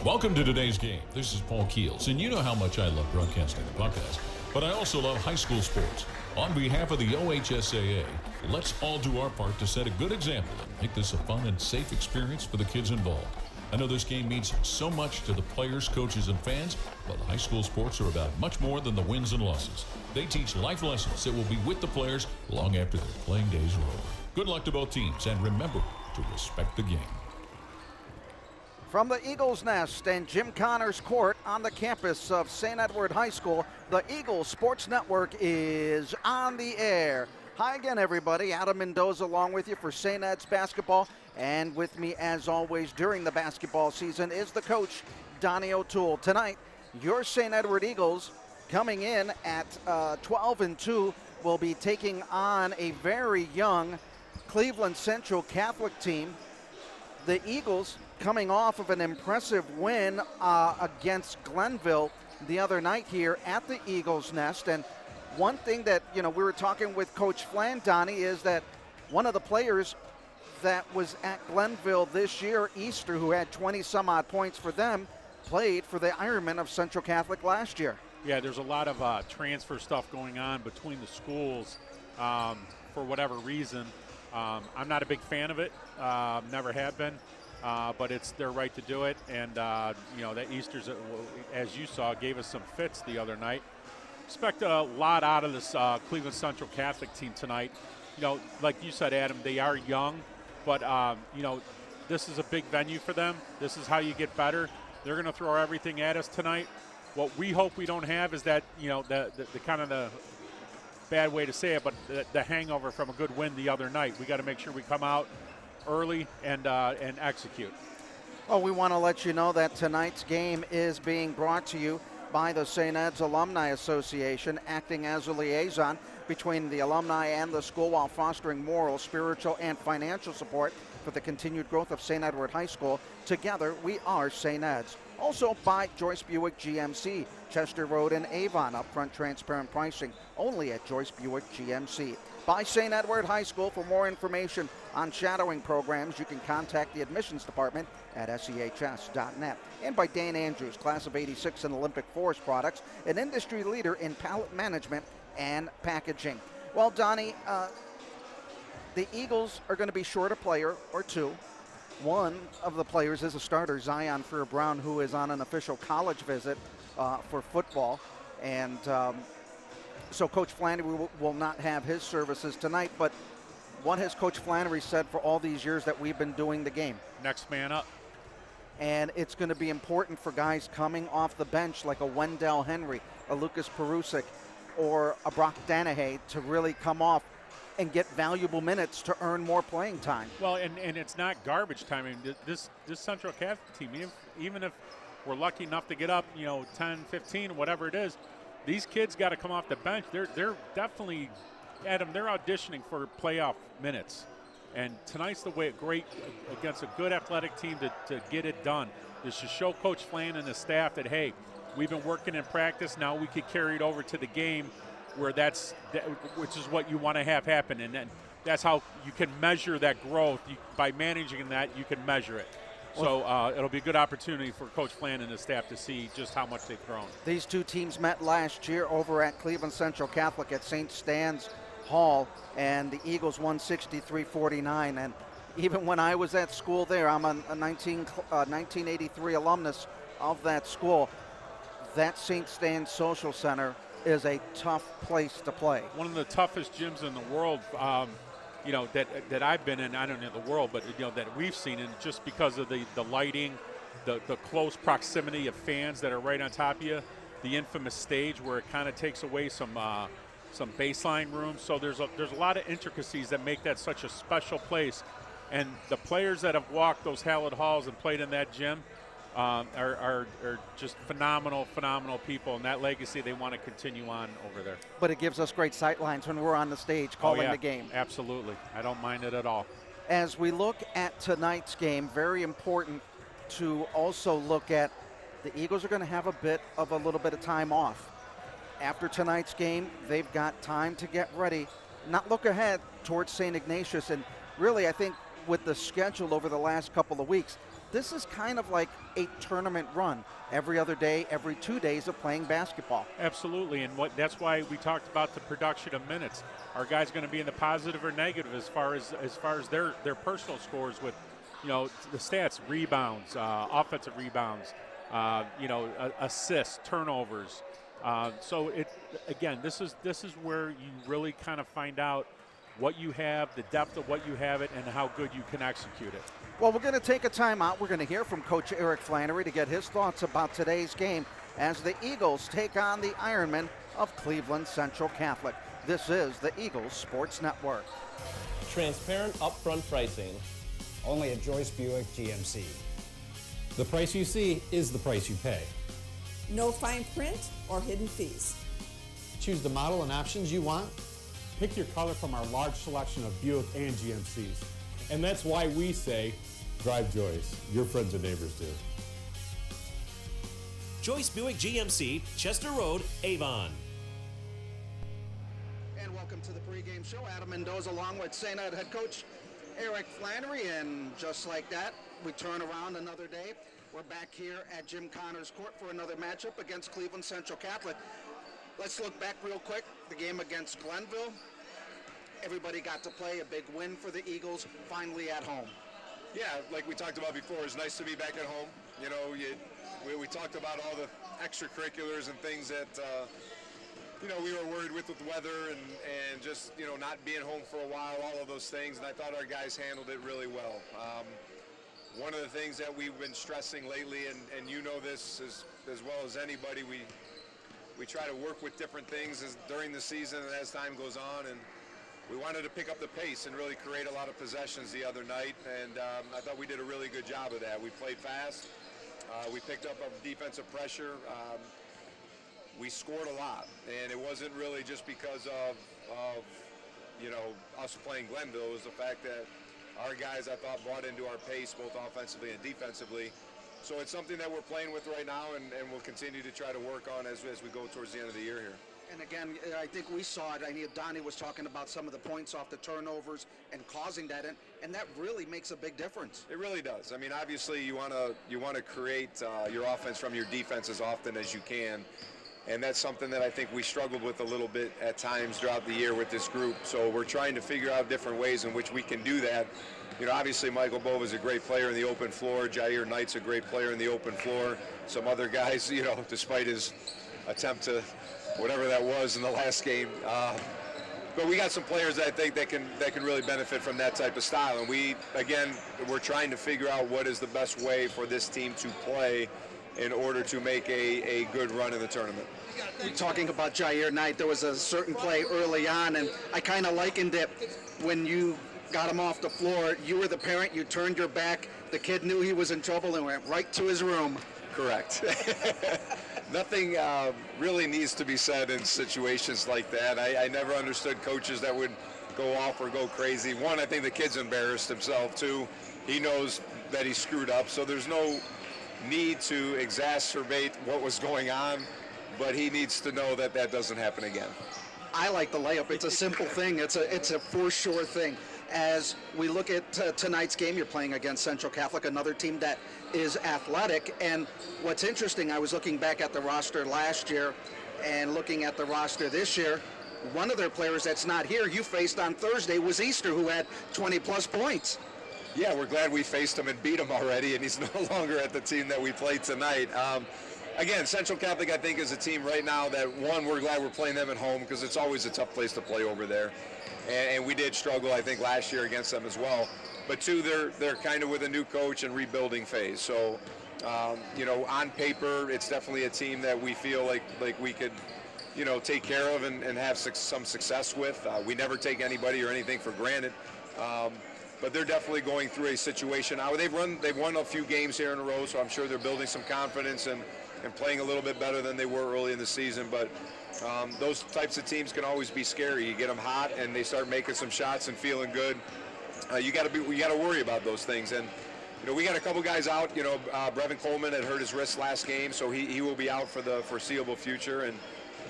Welcome to today's game. This is Paul Keels, and you know how much I love broadcasting the Buckeyes, but I also love high school sports. On behalf of the OHSAA, let's all do our part to set a good example and make this a fun and safe experience for the kids involved. I know this game means so much to the players, coaches, and fans, but high school sports are about much more than the wins and losses. They teach life lessons that will be with the players long after their playing days are over. Good luck to both teams, and remember to respect the game. From the Eagles Nest and Jim Connors Court on the campus of St. Edward High School, the Eagles Sports Network is on the air. Hi again, everybody. Adam Mendoza along with you for St. Ed's basketball. And with me, as always, during the basketball season is the coach, Donnie O'Toole. Tonight, your St. Edward Eagles coming in at 12-2 will be taking on a very young Cleveland Central Catholic team. The Eagles coming off of an impressive win against Glenville the other night here at the Eagles Nest. And one thing that, we were talking with Coach Flan, Donnie, is that one of the players that was at Glenville this year, Easter, who had 20-some-odd points for them, played for the Ironmen of Central Catholic last year. Yeah, there's a lot of transfer stuff going on between the schools for whatever reason. I'm not a big fan of it, never have been, but it's their right to do it. And, that Easter's, as you saw, gave us some fits the other night. Expect a lot out of this Cleveland Central Catholic team tonight. Like you said, Adam, they are young, but, this is a big venue for them. This is how you get better. They're going to throw everything at us tonight. What we hope we don't have is that, the kind of the bad way to say it, but the hangover from a good win the other night. We got to make sure we come out early and execute. Well, we want to let you know that tonight's game is being brought to you by the St. Ed's Alumni Association, acting as a liaison between the alumni and the school while fostering moral, spiritual, and financial support for the continued growth of St. Edward High School. Together, we are St. Ed's. Also by Joyce Buick GMC, Chester Road in Avon. Upfront transparent pricing only at Joyce Buick GMC. By St. Edward High School. For more information on shadowing programs, you can contact the admissions department at sehs.net. And by Dane Andrews, class of '86 and Olympic Forest Products, an industry leader in pallet management and packaging. Well, Donnie, the Eagles are going to be short a player or two. One of the players is a starter, Zion Freer-Brown, who is on an official college visit for football. And so Coach Flannery will not have his services tonight. But what has Coach Flannery said for all these years that we've been doing the game? Next man up. And it's going to be important for guys coming off the bench like a Wendell Henry, a Lucas Perusic, or a Brock Danahay to really come off and get valuable minutes to earn more playing time. Well, and it's not garbage time. I mean, this Central Catholic team, even if we're lucky enough to get up, 10, 15, whatever it is, these kids got to come off the bench. They're definitely, Adam, they're auditioning for playoff minutes. And tonight's the way great against a good athletic team to get it done. This should show Coach Flan and the staff that, hey, we've been working in practice. Now we could carry it over to the game where which is what you want to have happen. And then that's how you can measure that growth. By managing that, you can measure it. So it'll be a good opportunity for Coach Flan and his staff to see just how much they've grown. These two teams met last year over at Cleveland Central Catholic at St. Stan's Hall, and the Eagles won 63-49. And even when I was at school there, I'm a 1983 alumnus of that school, that St. Stan's Social Center is a tough place to play. One of the toughest gyms in the world, that I've been in. I don't know the world, but that we've seen, and just because of the lighting, the close proximity of fans that are right on top of you, the infamous stage where it kind of takes away some baseline room. So there's a lot of intricacies that make that such a special place. And the players that have walked those hallowed halls and played in that gym are just phenomenal people, and that legacy they want to continue on over there. But it gives us great sight lines when we're on the stage calling the game. Absolutely. I don't mind it at all. As we look at tonight's game, very important to also look at the Eagles are going to have a little bit of time off. After tonight's game, they've got time to get ready, not look ahead towards St. Ignatius. And really, I think with the schedule over the last couple of weeks, this is kind of like a tournament run. Every other day, every 2 days of playing basketball. Absolutely, and that's why we talked about the production of minutes. Are guys going to be in the positive or negative as far as their personal scores with the stats, rebounds, offensive rebounds, assists, turnovers. So this is where you really kind of find out what you have, the depth of what you have it, and how good you can execute it. Well, we're going to take a timeout. We're going to hear from Coach Eric Flannery to get his thoughts about today's game as the Eagles take on the Ironmen of Cleveland Central Catholic. This is the Eagles Sports Network. Transparent upfront pricing. Only at Joyce Buick GMC. The price you see is the price you pay. No fine print or hidden fees. Choose the model and options you want. Pick your color from our large selection of Buick and GMCs. And that's why we say, drive Joyce. Your friends and neighbors do. Joyce Buick GMC, Chester Road, Avon. And welcome to the pregame show. Adam Mendoza along with St. Ed head coach Eric Flannery. And just like that, we turn around another day. We're back here at Jim Connors Court for another matchup against Cleveland Central Catholic. Let's look back real quick. The game against Glenville. Everybody got to play, a big win for the Eagles, finally at home. Yeah, like we talked about before, it's nice to be back at home. We talked about all the extracurriculars and things that, we were worried with the weather and just, not being home for a while, all of those things, and I thought our guys handled it really well. One of the things that we've been stressing lately, and you know this as well as anybody, we try to work with different things during the season and as time goes on, and we wanted to pick up the pace and really create a lot of possessions the other night, and I thought we did a really good job of that. We played fast. We picked up a defensive pressure. We scored a lot, and it wasn't really just because of us playing Glenville. It was the fact that our guys, I thought, brought into our pace both offensively and defensively. So it's something that we're playing with right now, and we'll continue to try to work on as we go towards the end of the year here. And again, I think we saw it. I know Donnie was talking about some of the points off the turnovers and causing that, and that really makes a big difference. It really does. I mean, obviously, you want to create your offense from your defense as often as you can, and that's something that I think we struggled with a little bit at times throughout the year with this group. So we're trying to figure out different ways in which we can do that. Obviously, Michael Bova is a great player in the open floor. Jair Knight's a great player in the open floor. Some other guys, despite his attempt to whatever that was in the last game. But we got some players that I think that can really benefit from that type of style. And we're trying to figure out what is the best way for this team to play in order to make a good run in the tournament. Talking about Jair Knight, there was a certain play early on, and I kind of likened it when you got him off the floor. You were the parent, you turned your back, the kid knew he was in trouble and went right to his room. Correct. Nothing really needs to be said in situations like that. I never understood coaches that would go off or go crazy. One, I think the kid's embarrassed himself. Two, he knows that he screwed up, so there's no need to exacerbate what was going on, but he needs to know that that doesn't happen again. I like the layup. It's a simple thing. It's a for sure thing. As we look at tonight's game, you're playing against Central Catholic, another team that is athletic. And what's interesting, I was looking back at the roster last year and looking at the roster this year. One of their players that's not here, you faced on Thursday, was Easter, who had 20-plus points. Yeah, we're glad we faced him and beat him already, and he's no longer at the team that we played tonight. Again, Central Catholic, I think, is a team right now that, one, we're glad we're playing them at home because it's always a tough place to play over there. And we did struggle, I think, last year against them as well. But two, they're kind of with a new coach and rebuilding phase. So, on paper, it's definitely a team that we feel like we could, take care of and have some success with. We never take anybody or anything for granted. But they're definitely going through a situation now. They've won a few games here in a row, so I'm sure they're building some confidence and playing a little bit better than they were early in the season. But those types of teams can always be scary. You get them hot and they start making some shots and feeling good. You got to worry about those things. And we got a couple guys out. Brevin Coleman had hurt his wrist last game, so he will be out for the foreseeable future. And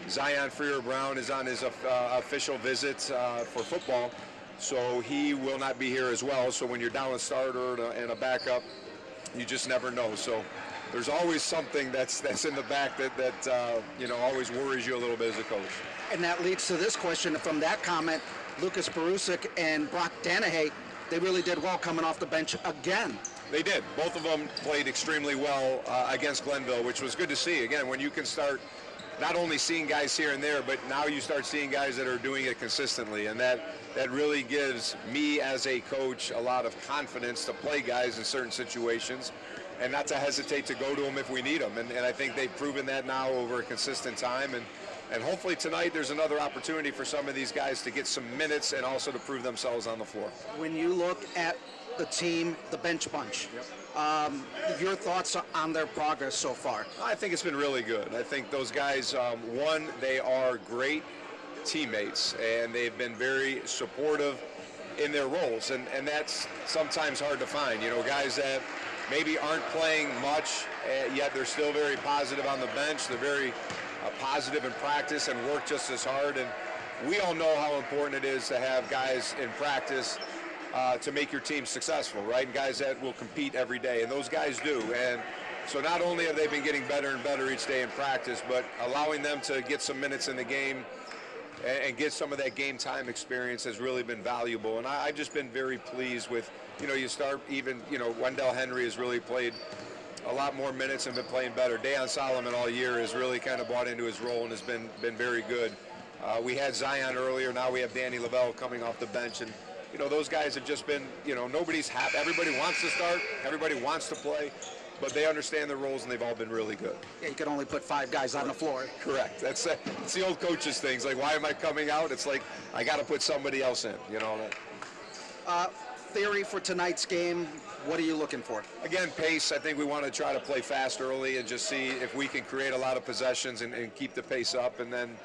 Zion Freer-Brown is on his official visit for football. So he will not be here as well. So when you're down a starter and a backup, you just never know. So there's always something that's in the back that always worries you a little bit as a coach. And that leads to this question from that comment. Lucas Perusic and Brock Danahay, they really did well coming off the bench again. They did. Both of them played extremely well against Glenville, which was good to see. Again, when you can start not only seeing guys here and there, but now you start seeing guys that are doing it consistently, and that really gives me as a coach a lot of confidence to play guys in certain situations and not to hesitate to go to them if we need them. And I think they've proven that now over a consistent time. And hopefully tonight there's another opportunity for some of these guys to get some minutes and also to prove themselves on the floor. When you look at the team, the bench bunch, your thoughts on their progress so far? I think it's been really good. I think those guys, one, they are great teammates, and they've been very supportive in their roles, and that's sometimes hard to find. You know, guys that maybe aren't playing much, yet they're still very positive on the bench. They're very positive in practice and work just as hard. And we all know how important it is to have guys in practice to make your team successful, right? And guys that will compete every day, and those guys do. And so not only have they been getting better and better each day in practice, but allowing them to get some minutes in the game and get some of that game time experience has really been valuable. And I've just been very pleased with, you know, you start even, you know, Wendell Henry has really played a lot more minutes and been playing better. Dayon Solomon all year has really kind of bought into his role and has been very good. We had Zion earlier, now we have Danny Lavelle coming off the bench, and you know, those guys have just been, you know, nobody's happy. Everybody wants to start, everybody wants to play, but they understand their roles and they've all been really good. Yeah, you can only put 5 guys on the floor. Correct. It's the old coaches things. Like, why am I coming out? It's like, I got to put somebody else in, you know. Theory for tonight's game, what are you looking for? Again, pace. I think we want to try to play fast early and just see if we can create a lot of possessions and keep the pace up. And then,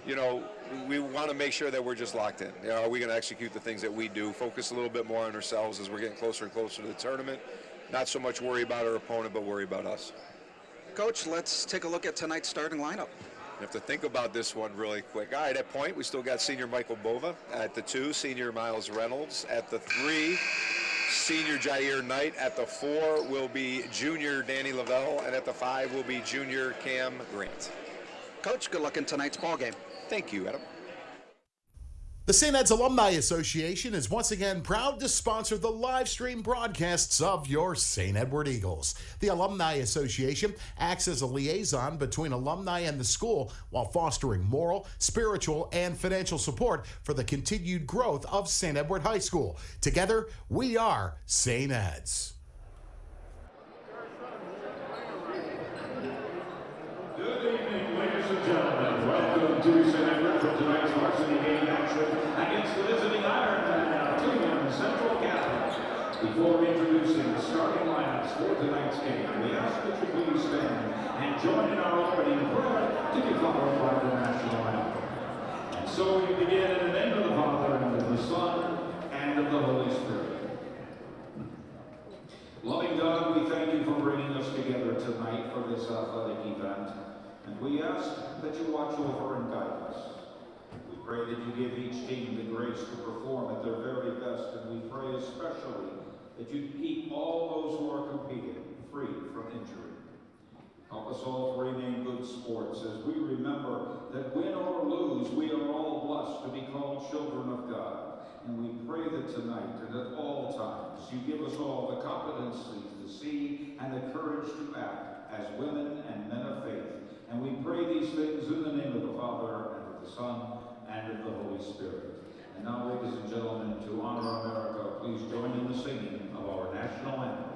you know, we want to make sure that we're just locked in. You know, are we going to execute the things that we do? Focus a little bit more on ourselves as we're getting closer and closer to the tournament. Not so much worry about our opponent, but worry about us. Coach, let's take a look at tonight's starting lineup. You have to think about this one really quick. All right, at point, we still got senior Michael Bova. At the 2, senior Miles Reynolds. At the 3, senior Jair Knight. At the 4 will be junior Danny Lavelle. And at the 5 will be junior Cam Grant. Coach, good luck in tonight's ball game. Thank you, Adam. The St. Ed's Alumni Association is once again proud to sponsor the live stream broadcasts of your St. Edward Eagles. The Alumni Association acts as a liaison between alumni and the school while fostering moral, spiritual, and financial support for the continued growth of St. Edward High School. Together, we are St. Ed's. Good evening, ladies and gentlemen. Welcome to St. Edward for tonight's varsity game action against the visiting Ironman Pregame Central Catholic. Before introducing the starting lineups for tonight's game, we ask that you please stand and join in our opening prayer to be followed by the national anthem. And so we begin in the name of the Father, and of the Son, and of the Holy Spirit. Loving God, we thank you for bringing us together tonight for this athletic event. And we ask that you watch over and guide us. We pray that you give each team the grace to perform at their very best, and we pray especially that you keep all those who are competing free from injury. Help us all to remain good sports as we remember that win or lose, we are all blessed to be called children of God. And we pray that tonight and at all times you give us all the competency to see and the courage to act as women and men of faith. And we pray these things in the name of the Father, and of the Son, and of the Holy Spirit. And now, ladies and gentlemen, to honor America, please join in the singing of our national anthem.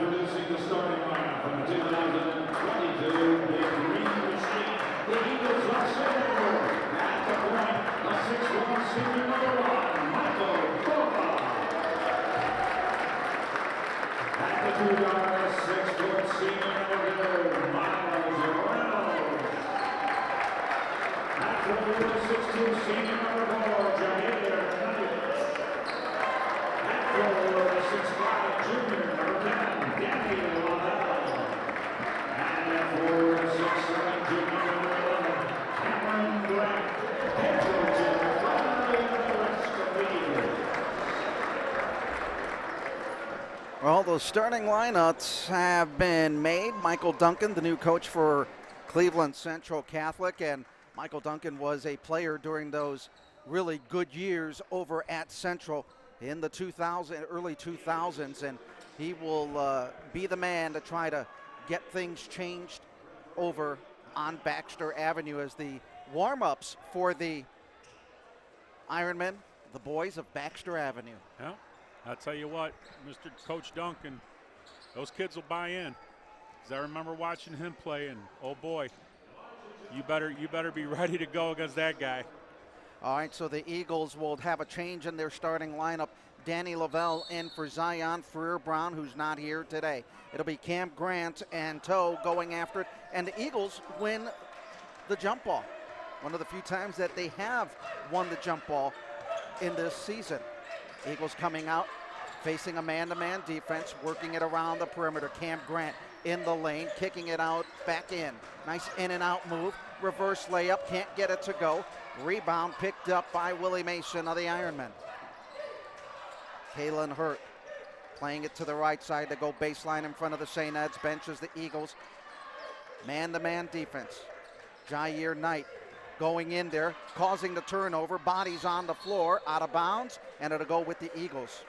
Introducing the starting lineup from the 2022 Big Green Machine. The Eagles are set at the point, a 6'1" senior number 1, Michael Boba. At the 2 guard, 6-foot senior number 2, Miles Reynolds. At the 6'2" senior number 4, Jair Knight. At 6'5" junior number 10, Danny Lavelle. And at 6'7" junior number 11, Cameron Grant. Head coaches following the rest of the Eagles. Well, those starting lineups have been made. Michael Duncan, the new coach for Cleveland Central Catholic, and Michael Duncan was a player during those really good years over at Central in the early 2000s, and he will be the man to try to get things changed over on Baxter Avenue as the warm-ups for the Ironmen, the boys of Baxter Avenue. Yeah, I'll tell you what, Mr. Coach Duncan, those kids will buy in. 'Cause I remember watching him play, and oh boy, you better be ready to go against that guy. All right, so the Eagles will have a change in their starting lineup. Danny Lavelle in for Zion Freer-Brown, who's not here today. It'll be Cam Grant and Toe going after it, and the Eagles win the jump ball. One of the few times that they have won the jump ball in this season. Eagles coming out, facing a man-to-man defense, working it around the perimeter. Cam Grant in the lane, kicking it out, back in. Nice in and out move, reverse layup, can't get it to go. Rebound picked up by Willie Mason of the Ironmen. Kalen Hurt playing it to the right side to go baseline in front of the St. Ed's bench as the Eagles. Man-to-man defense. Jair Knight going in there, causing the turnover. Bodies on the floor, out of bounds, and it'll go with the Eagles.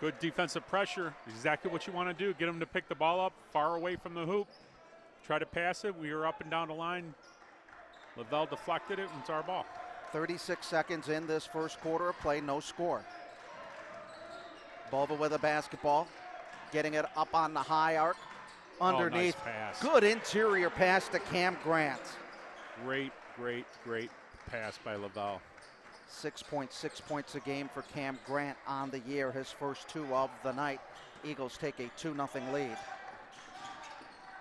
Good defensive pressure, exactly what you want to do. Get them to pick the ball up far away from the hoop. Try to pass it. We were up and down the line. Lavelle deflected it, and it's our ball. 36 seconds in this first quarter of play, no score. Bova with a basketball, getting it up on the high arc, underneath. Oh, nice pass. Good interior pass to Cam Grant. Great pass by Lavelle. 6.6 points a game for Cam Grant on the year, his first 2 of the night. Eagles take a 2-0 lead.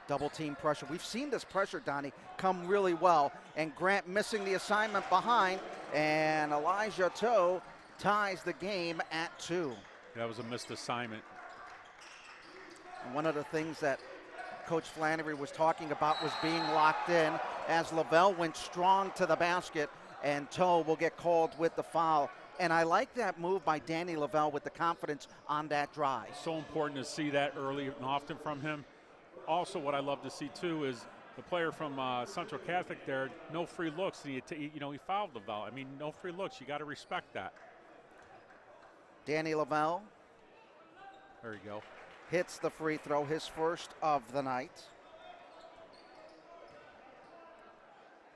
Double team pressure. We've seen this pressure, Donnie, come really well. And Grant missing the assignment behind. And Elijah Toe ties the game at 2. That was a missed assignment. And one of the things that Coach Flannery was talking about was being locked in as Lavelle went strong to the basket, and Toe will get called with the foul. And I like that move by Danny Lavelle with the confidence on that drive. So important to see that early and often from him. Also, what I love to see too is the player from Central Catholic there, no free looks. He fouled Lavelle. I mean, no free looks. You got to respect that. Danny Lavelle. There you go. Hits the free throw, his first of the night.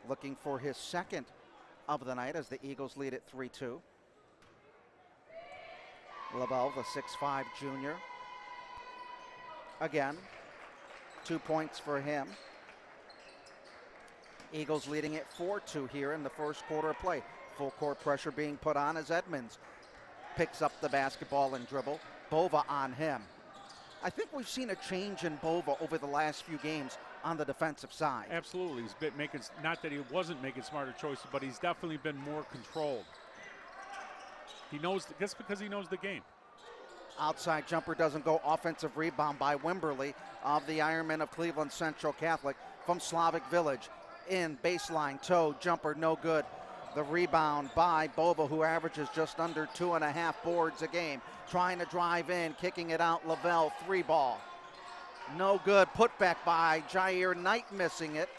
Looking for his second of the night as the Eagles lead at 3-2. Lavelle, the 6'5" junior. Again, 2 points for him. Eagles leading at 4-2 here in the first quarter of play. Full court pressure being put on as Edmonds picks up the basketball and dribble. Bova on him. I think we've seen a change in Bova over the last few games on the defensive side. Absolutely. He's been making, not that he wasn't making smarter choices, but he's definitely been more controlled. He knows, just because he knows the game. Outside jumper doesn't go. Offensive rebound by Wimberly of the Ironmen of Cleveland Central Catholic from Slavic Village. In baseline, Toe, jumper, no good. The rebound by Bova, who averages just under 2.5 boards a game. Trying to drive in, kicking it out. Lavelle, 3 ball. No good. Put back by Jair Knight, missing it.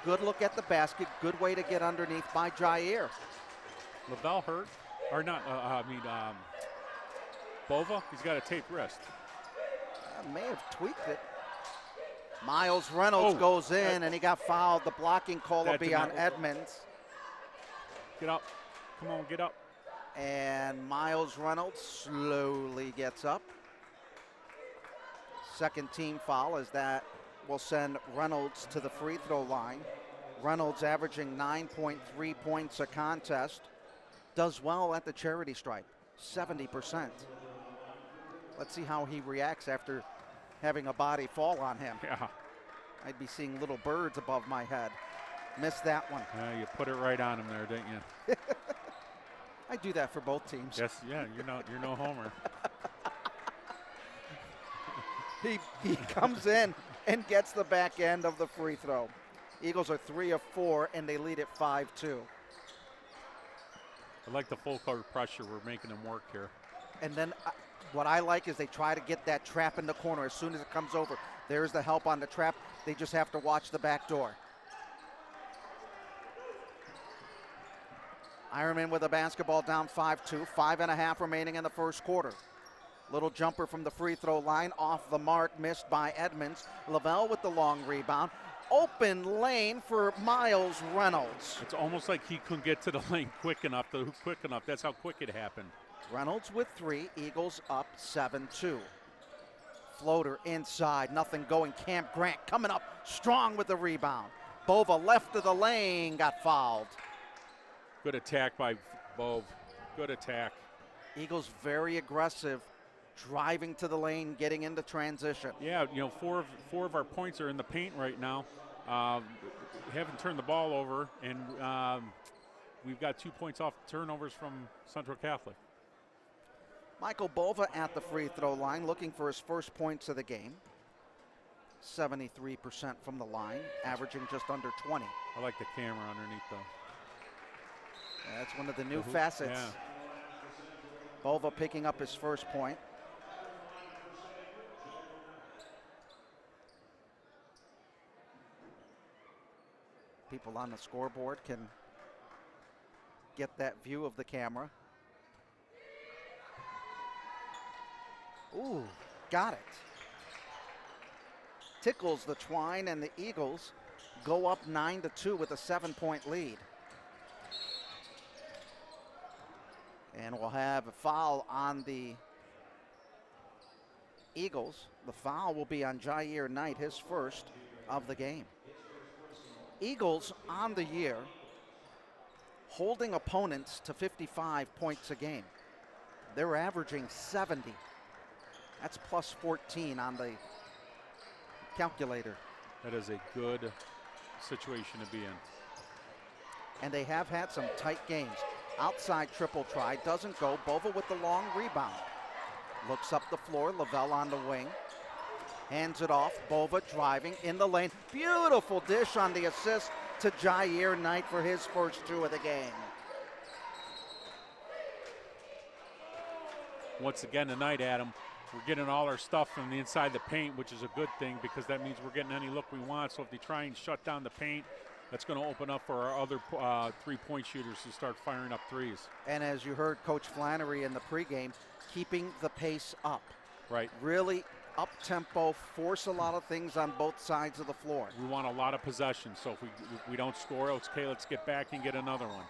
Good look at the basket. Good way to get underneath by Jair. Lavelle hurt, or not? Bova, he's got a taped wrist. May have tweaked it. Miles Reynolds goes in, and he got fouled. The blocking call will be on Edmonds. Get up. Come on, get up. And Miles Reynolds slowly gets up. Second team foul, as that will send Reynolds to the free throw line. Reynolds averaging 9.3 points a contest. Does well at the charity stripe, 70%. Let's see how he reacts after having a body fall on him. Yeah. I'd be seeing little birds above my head. Missed that one. You put it right on him there, didn't you? I do that for both teams. Yes, yeah, you're no homer. He comes in and gets the back end of the free throw. Eagles are 3 of 4, and they lead at 5-2. I like the full court pressure. We're making them work here. And then what I like is they try to get that trap in the corner as soon as it comes over. There's the help on the trap. They just have to watch the back door. Ironman with a basketball down 5-2. 5.5 remaining in the first quarter. Little jumper from the free throw line, off the mark, missed by Edmonds. Lavelle with the long rebound. Open lane for Miles Reynolds. It's almost like he couldn't get to the lane quick enough. That's how quick it happened. Reynolds with 3. Eagles up 7-2. Floater inside, nothing going. Cam Grant coming up strong with the rebound. Bova left of the lane, got fouled. Good attack by Bove. Good attack. Eagles very aggressive, driving to the lane, getting into transition. Yeah, four of our points are in the paint right now. Haven't turned the ball over, and we've got 2 points off turnovers from Central Catholic. Michael Bova at the free throw line, looking for his first points of the game. 73% from the line, averaging just under 20. I like the camera underneath though. That's one of the new facets. Yeah. Bova picking up his first point. People on the scoreboard can get that view of the camera. Ooh, got it. Tickles the twine, and the Eagles go up 9-2 with a 7-point lead. And we'll have a foul on the Eagles. The foul will be on Jair Knight, his first of the game. Eagles on the year holding opponents to 55 points a game. They're averaging 70. That's plus 14 on the calculator. That is a good situation to be in. And they have had some tight games. Outside triple try, doesn't go. Bova with the long rebound. Looks up the floor, Lavelle on the wing. Hands it off, Bova driving in the lane. Beautiful dish on the assist to Jair Knight for his first 2 of the game. Once again tonight, Adam, we're getting all our stuff from the inside the paint, which is a good thing because that means we're getting any look we want. So if they try and shut down the paint, that's going to open up for our other 3-point shooters to start firing up threes. And as you heard Coach Flannery in the pregame, keeping the pace up. Right. Really up-tempo, force a lot of things on both sides of the floor. We want a lot of possession, so if we don't score, okay, let's get back and get another one.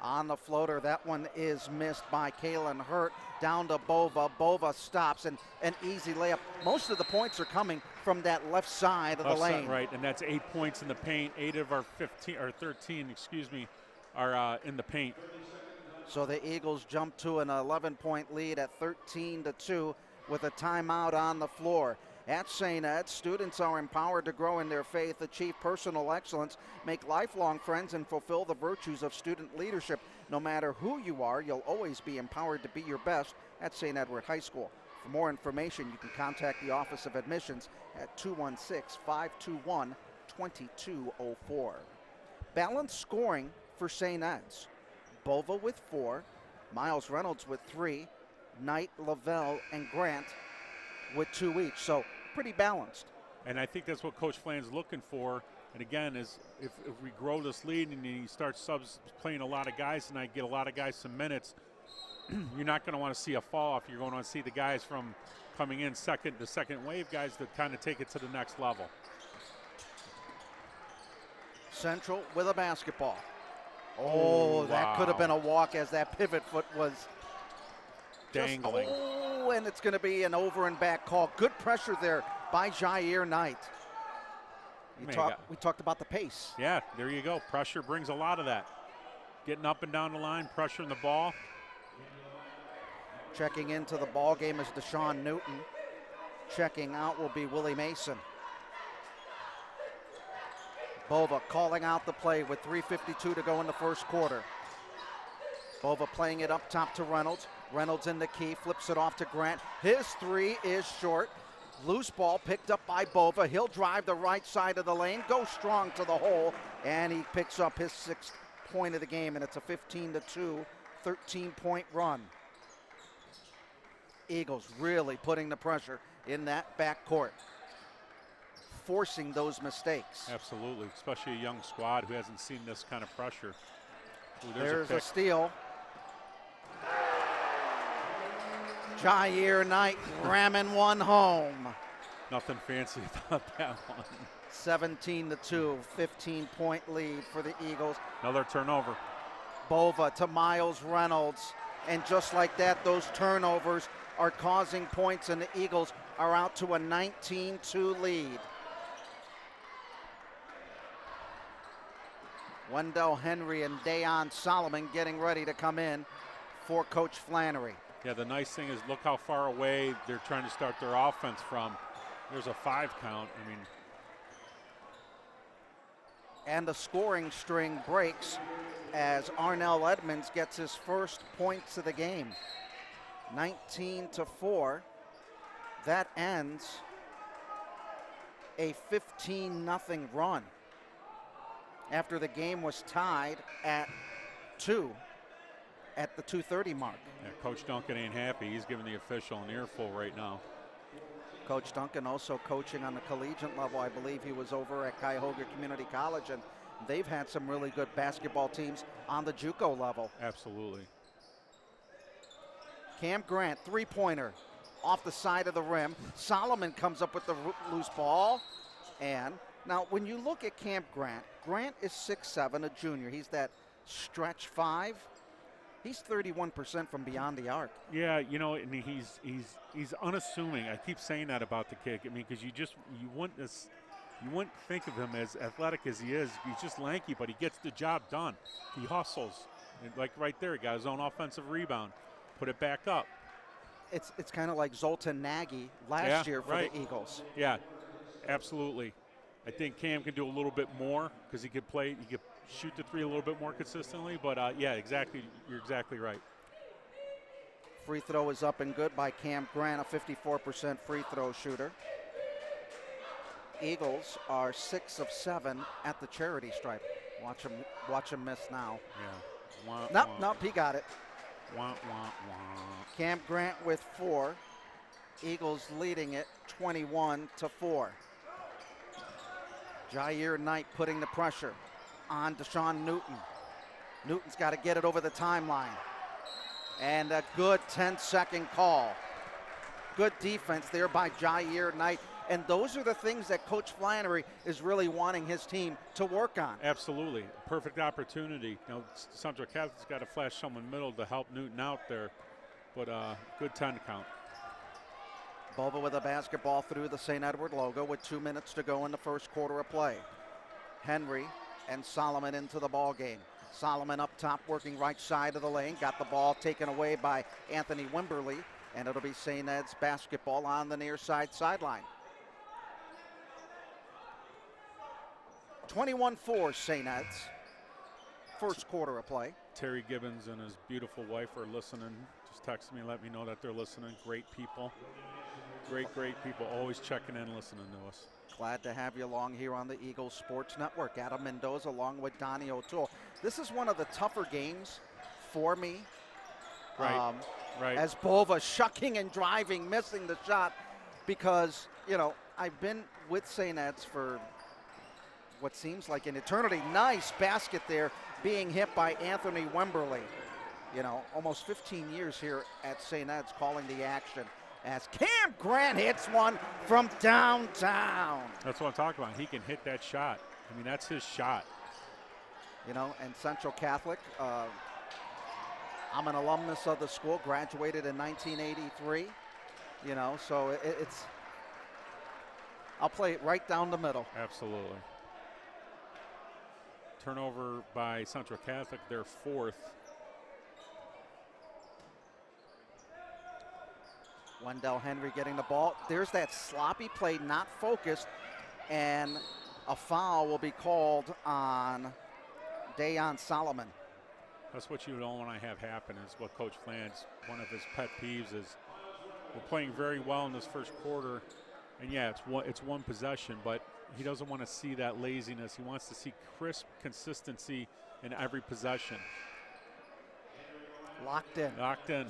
On the floater, that one is missed by Kalen Hurt. Down to Bova. Bova stops, and an easy layup. Most of the points are coming from that left side of the lane. Right, and that's 8 points in the paint. 8 of our 13, are in the paint. So the Eagles jump to an 11-point lead at 13-2 with a timeout on the floor. At St. Ed, students are empowered to grow in their faith, achieve personal excellence, make lifelong friends, and fulfill the virtues of student leadership. No matter who you are, you'll always be empowered to be your best at St. Edward High School. For more information, you can contact the Office of Admissions at 216-521-2204. Balanced scoring for St. Ed's. Bova with 4, Miles Reynolds with 3, Knight, Lavelle, and Grant with 2 each. So pretty balanced. And I think that's what Coach Flan's looking for. And again, is if we grow this lead and he starts playing a lot of guys and I get a lot of guys some minutes, you're not going to want to see a fall off. You're going to want to see the guys from coming in the second wave guys that kind of take it to the next level. Central with a basketball. Oh, that could have been a walk as that pivot foot was dangling. And it's going to be an over and back call. Good pressure there by Jair Knight. We talked about the pace. Yeah, there you go. Pressure brings a lot of that. Getting up and down the line, pressuring the ball. Checking into the ball game is Deshaun Newton. Checking out will be Willie Mason. Bova calling out the play with 3:52 to go in the first quarter. Bova playing it up top to Reynolds. Reynolds in the key, flips it off to Grant. His three is short. Loose ball picked up by Bova. He'll drive the right side of the lane, go strong to the hole, and he picks up his 6th point of the game, and it's a 15-2, 13-point run. Eagles really putting the pressure in that backcourt, forcing those mistakes. Absolutely, especially a young squad who hasn't seen this kind of pressure. Ooh, there's a steal. Jair Knight ramming one home. Nothing fancy about that one. 17-2, 15-point lead for the Eagles. Another turnover. Bova to Miles Reynolds. And just like that, those turnovers are causing points, and the Eagles are out to a 19-2 lead. Wendell Henry and Dayon Solomon getting ready to come in for Coach Flannery. Yeah, the nice thing is look how far away they're trying to start their offense from. There's a 5 count. I mean, and the scoring string breaks as Arnell Edmonds gets his first points of the game. 19-4. That ends a 15-0 run after the game was tied at 2 at the 2:30 mark. Yeah, Coach Duncan ain't happy. He's giving the official an earful right now. Coach Duncan also coaching on the collegiate level. I believe he was over at Cuyahoga Community College, and they've had some really good basketball teams on the JUCO level. Absolutely. Cam Grant, three-pointer off the side of the rim. Solomon comes up with the loose ball. And now when you look at Cam Grant, Grant is 6'7", a junior. He's that stretch 5. He's 31% from beyond the arc. Yeah, you know, and he's unassuming. I keep saying that about the kid. I mean, because you wouldn't think of him as athletic as he is. He's just lanky, but he gets the job done. He hustles. And like right there, he got his own offensive rebound. Put it back up. It's kind of like Zoltan Nagy last year for the Eagles. Yeah, absolutely. I think Cam can do a little bit more because he could shoot the 3 a little bit more consistently. But yeah, exactly. You're exactly right. Free throw is up and good by Cam Grant, a 54% free throw shooter. Eagles are 6 of 7 at the charity stripe. Watch him miss now. Yeah. Nope, he got it. Cam Grant with 4. Eagles leading it 21-4. Jair Knight putting the pressure on Deshaun Newton. Newton's got to get it over the timeline. And a good 10-second call. Good defense there by Jair Knight. And those are the things that Coach Flannery is really wanting his team to work on. Absolutely. Perfect opportunity. You know, Central Catholic's got to flash someone middle to help Newton out there. But good 10 count. Bova with a basketball through the St. Edward logo with 2 minutes to go in the first quarter of play. Henry and Solomon into the ball game. Solomon up top working right side of the lane. Got the ball taken away by Anthony Wimberly. And it'll be St. Ed's basketball on the near side sideline. 21-4 St. Ed's. First quarter of play. Terry Gibbons and his beautiful wife are listening. Just text me and let me know that they're listening. Great people. Great people. Always checking in and listening to us. Glad to have you along here on the Eagles Sports Network. Adam Mendoza along with Donnie O'Toole. This is one of the tougher games for me. Right. As Bova shucking and driving, missing the shot because, you know, I've been with St. Ed's for what seems like an eternity. Nice basket there being hit by Anthony Wimberly. You know, almost 15 years here at St. Ed's calling the action as Cam Grant hits one from downtown. That's what I'm talking about. He can hit that shot. I mean, that's his shot. You know, and Central Catholic, I'm an alumnus of the school, graduated in 1983. You know, so I'll play it right down the middle. Absolutely. Turnover by Central Catholic, their 4th. Wendell Henry getting the ball. There's that sloppy play, not focused, and a foul will be called on Dayon Solomon. That's what you don't want to have happen, is what Coach Fland's, one of his pet peeves is, we're playing very well in this first quarter, and yeah, it's one possession, but he doesn't want to see that laziness. He wants to see crisp consistency in every possession. Locked in. Locked in.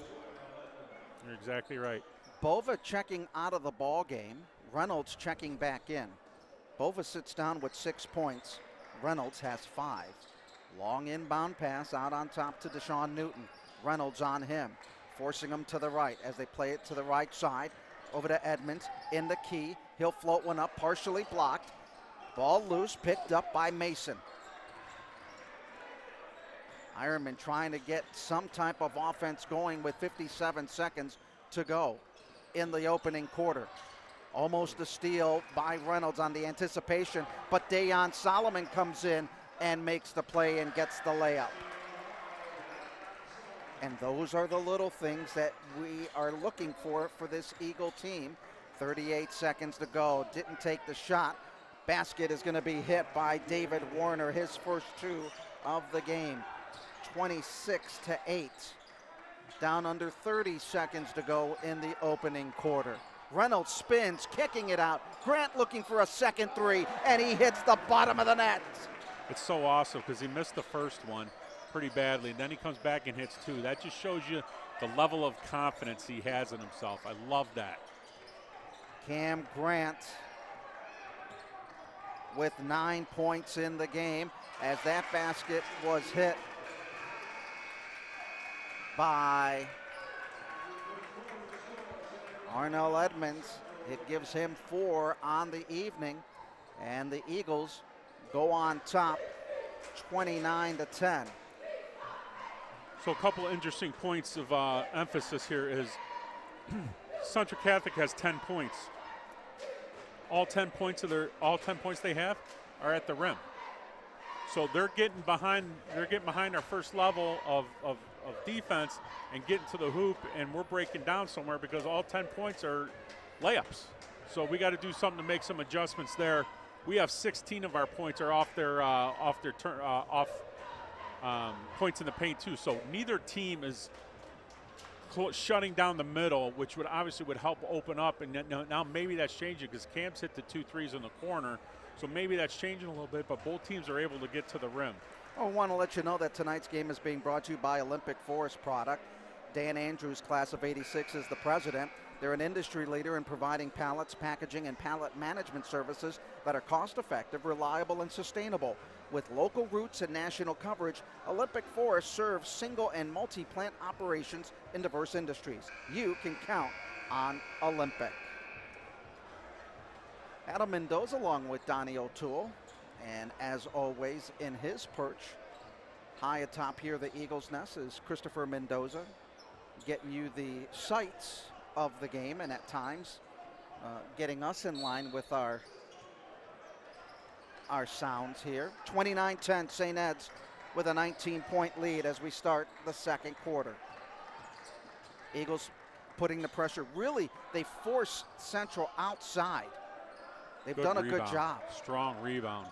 You're exactly right. Bova checking out of the ball game. Reynolds checking back in. Bova sits down with 6 points. Reynolds has 5. Long inbound pass out on top to Deshaun Newton. Reynolds on him, forcing him to the right as they play it to the right side. Over to Edmonds in the key. He'll float one up, partially blocked. Ball loose, picked up by Mason. Ironman trying to get some type of offense going with 57 seconds to go in the opening quarter. Almost a steal by Reynolds on the anticipation, but Dayon Solomon comes in and makes the play and gets the layup. And those are the little things that we are looking for this Eagle team. 38 seconds to go. Didn't take the shot. Basket is going to be hit by David Warner, his first 2 of the game. 26-8. Down under 30 seconds to go in the opening quarter. Reynolds spins, kicking it out. Grant looking for a second 3, and he hits the bottom of the net. It's so awesome because he missed the first one pretty badly, and then he comes back and hits 2. That just shows you the level of confidence he has in himself. I love that. Cam Grant with 9 points in the game as that basket was hit by Arnell Edmonds. It gives him 4 on the evening, and the Eagles go on top 29-10. So a couple of interesting points of emphasis here is Central Catholic has 10 points. All 10 points they have are at the rim. So they're getting behind our first level of defense and getting to the hoop, and we're breaking down somewhere because all 10 points are layups. So we got to do something to make some adjustments there. We have 16 of our points are off points in the paint too. So neither team is shutting down the middle, which would obviously help open up. And now maybe that's changing because Cam's hit the 2 threes in the corner. So maybe that's changing a little bit, but both teams are able to get to the rim. I want to let you know that tonight's game is being brought to you by Olympic Forest Product. Dan Andrews, class of '86, is the president. They're an industry leader in providing pallets, packaging, and pallet management services that are cost-effective, reliable, and sustainable. With local roots and national coverage, Olympic Forest serves single and multi-plant operations in diverse industries. You can count on Olympic. Adam Mendoza along with Donnie O'Toole. And as always, in his perch, high atop here, the Eagles' nest, is Christopher Mendoza, getting you the sights of the game and at times getting us in line with our sounds here. 29-10, St. Ed's with a 19-point lead as we start the second quarter. Eagles putting the pressure. Really, they force Central outside. They've done a good job. Strong rebound.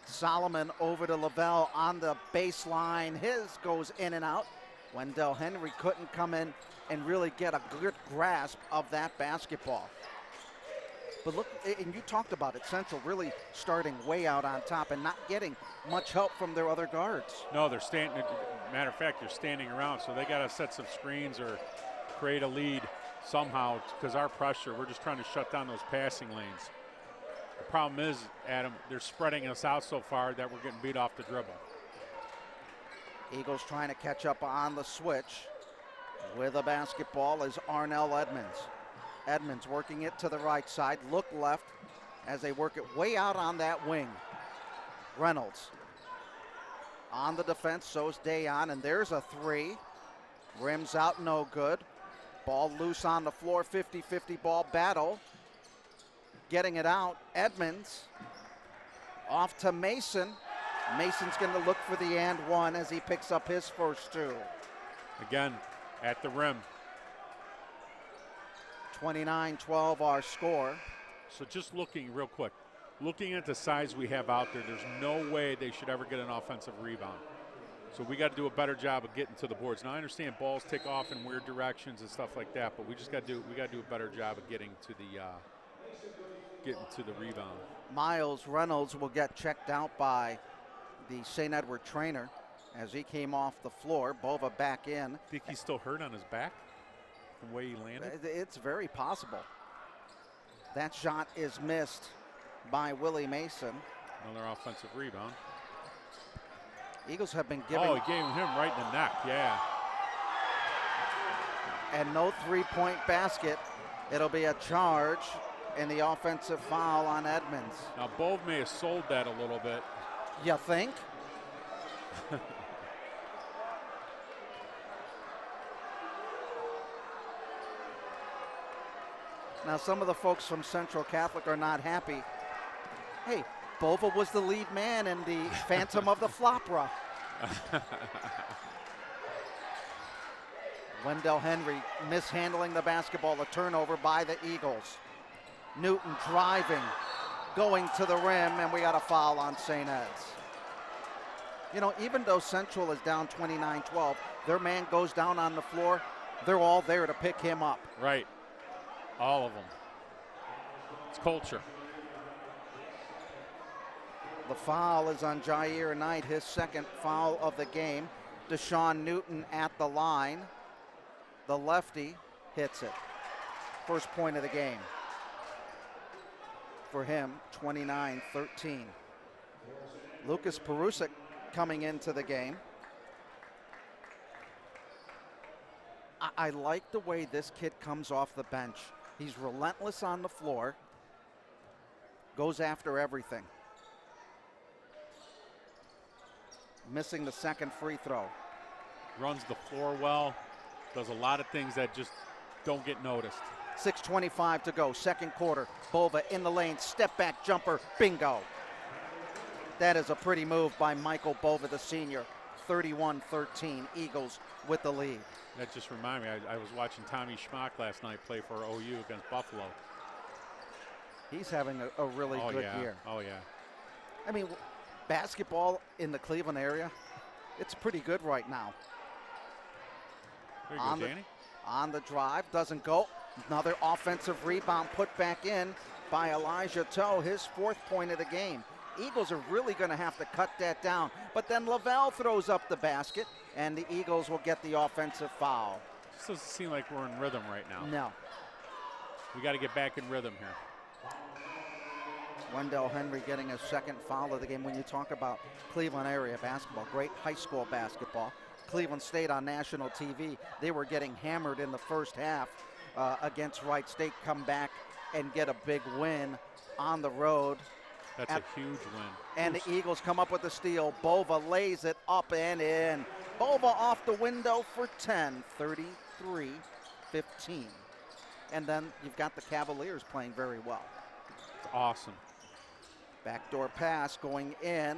Solomon over to Lavelle on the baseline. His goes in and out. Wendell Henry couldn't come in and really get a good grasp of that basketball. But look, and you talked about it, Central really starting way out on top and not getting much help from their other guards. No, they're standing, matter of fact, they're standing around, so they got to set some screens or create a lead somehow because our pressure, we're just trying to shut down those passing lanes. The problem is, Adam, they're spreading us out so far that we're getting beat off the dribble. Eagles trying to catch up on the switch. With a basketball is Arnell Edmonds. Edmonds working it to the right side. Look left as they work it way out on that wing. Reynolds on the defense, so's Dayon, and there's a 3. Rims out, no good. Ball loose on the floor, 50-50 ball battle. getting it out. Edmonds off to Mason. Mason's going to look for the and one as he picks up his first two. Again, at the rim. 29-12 our score. So just looking real quick, looking at the size we have out there, there's no way they should ever get an offensive rebound. So we got to do a better job of getting to the boards. Now I understand balls take off in weird directions and stuff like that, but we just got to do a better job of getting to the rebound. Miles Reynolds will get checked out by the St. Edward trainer as he came off the floor. Bova back in. Think he's still hurt on his back the way he landed? It's very possible. That shot is missed by Willie Mason. Another offensive rebound. Eagles have been giving. Oh, he gave him right in the neck, yeah. And no three-point basket. It'll be a charge and the offensive foul on Edmonds. Now, Bove may have sold that a little bit. You think? Now, some of the folks from Central Catholic are not happy. Hey, Bova was the lead man in the Phantom of the Flopra. Wendell Henry mishandling the basketball, a turnover by the Eagles. Newton driving, going to the rim, and we got a foul on St. Ed's. You know, even though Central is down 29-12, their man goes down on the floor, they're all there to pick him up. Right. All of them. It's culture. The foul is on Jair Knight, his second foul of the game. Deshaun Newton at the line. The lefty hits it. First point of the game. For him, 29-13. Lucas Perusic coming into the game. I like the way this kid comes off the bench. He's relentless on the floor. Goes after everything. Missing the second free throw. Runs the floor well. Does a lot of things that just don't get noticed. 6:25 to go, second quarter. Bova in the lane, step back jumper, bingo. That is a pretty move by Michael Bova, the senior. 31-13, Eagles with the lead. That just reminded me, I was watching Tommy Schmock last night play for OU against Buffalo. He's having a really good year. Oh, yeah. I mean, basketball in the Cleveland area, it's pretty good right now. There you go, Danny. On the drive, doesn't go. Another offensive rebound put back in by Elijah Toe, his fourth point of the game. Eagles are really going to have to cut that down. But then Lavelle throws up the basket, and the Eagles will get the offensive foul. This doesn't seem like we're in rhythm right now. No. We got to get back in rhythm here. Wendell Henry getting a second foul of the game. When you talk about Cleveland area basketball, great high school basketball. Cleveland State on national TV, they were getting hammered in the first half against Wright State, come back and get a big win on the road. That's a huge win. And the Eagles come up with the steal. Bova lays it up and in. Bova off the window for 10, 33-15. And then you've got the Cavaliers playing very well. It's awesome. Backdoor pass going in.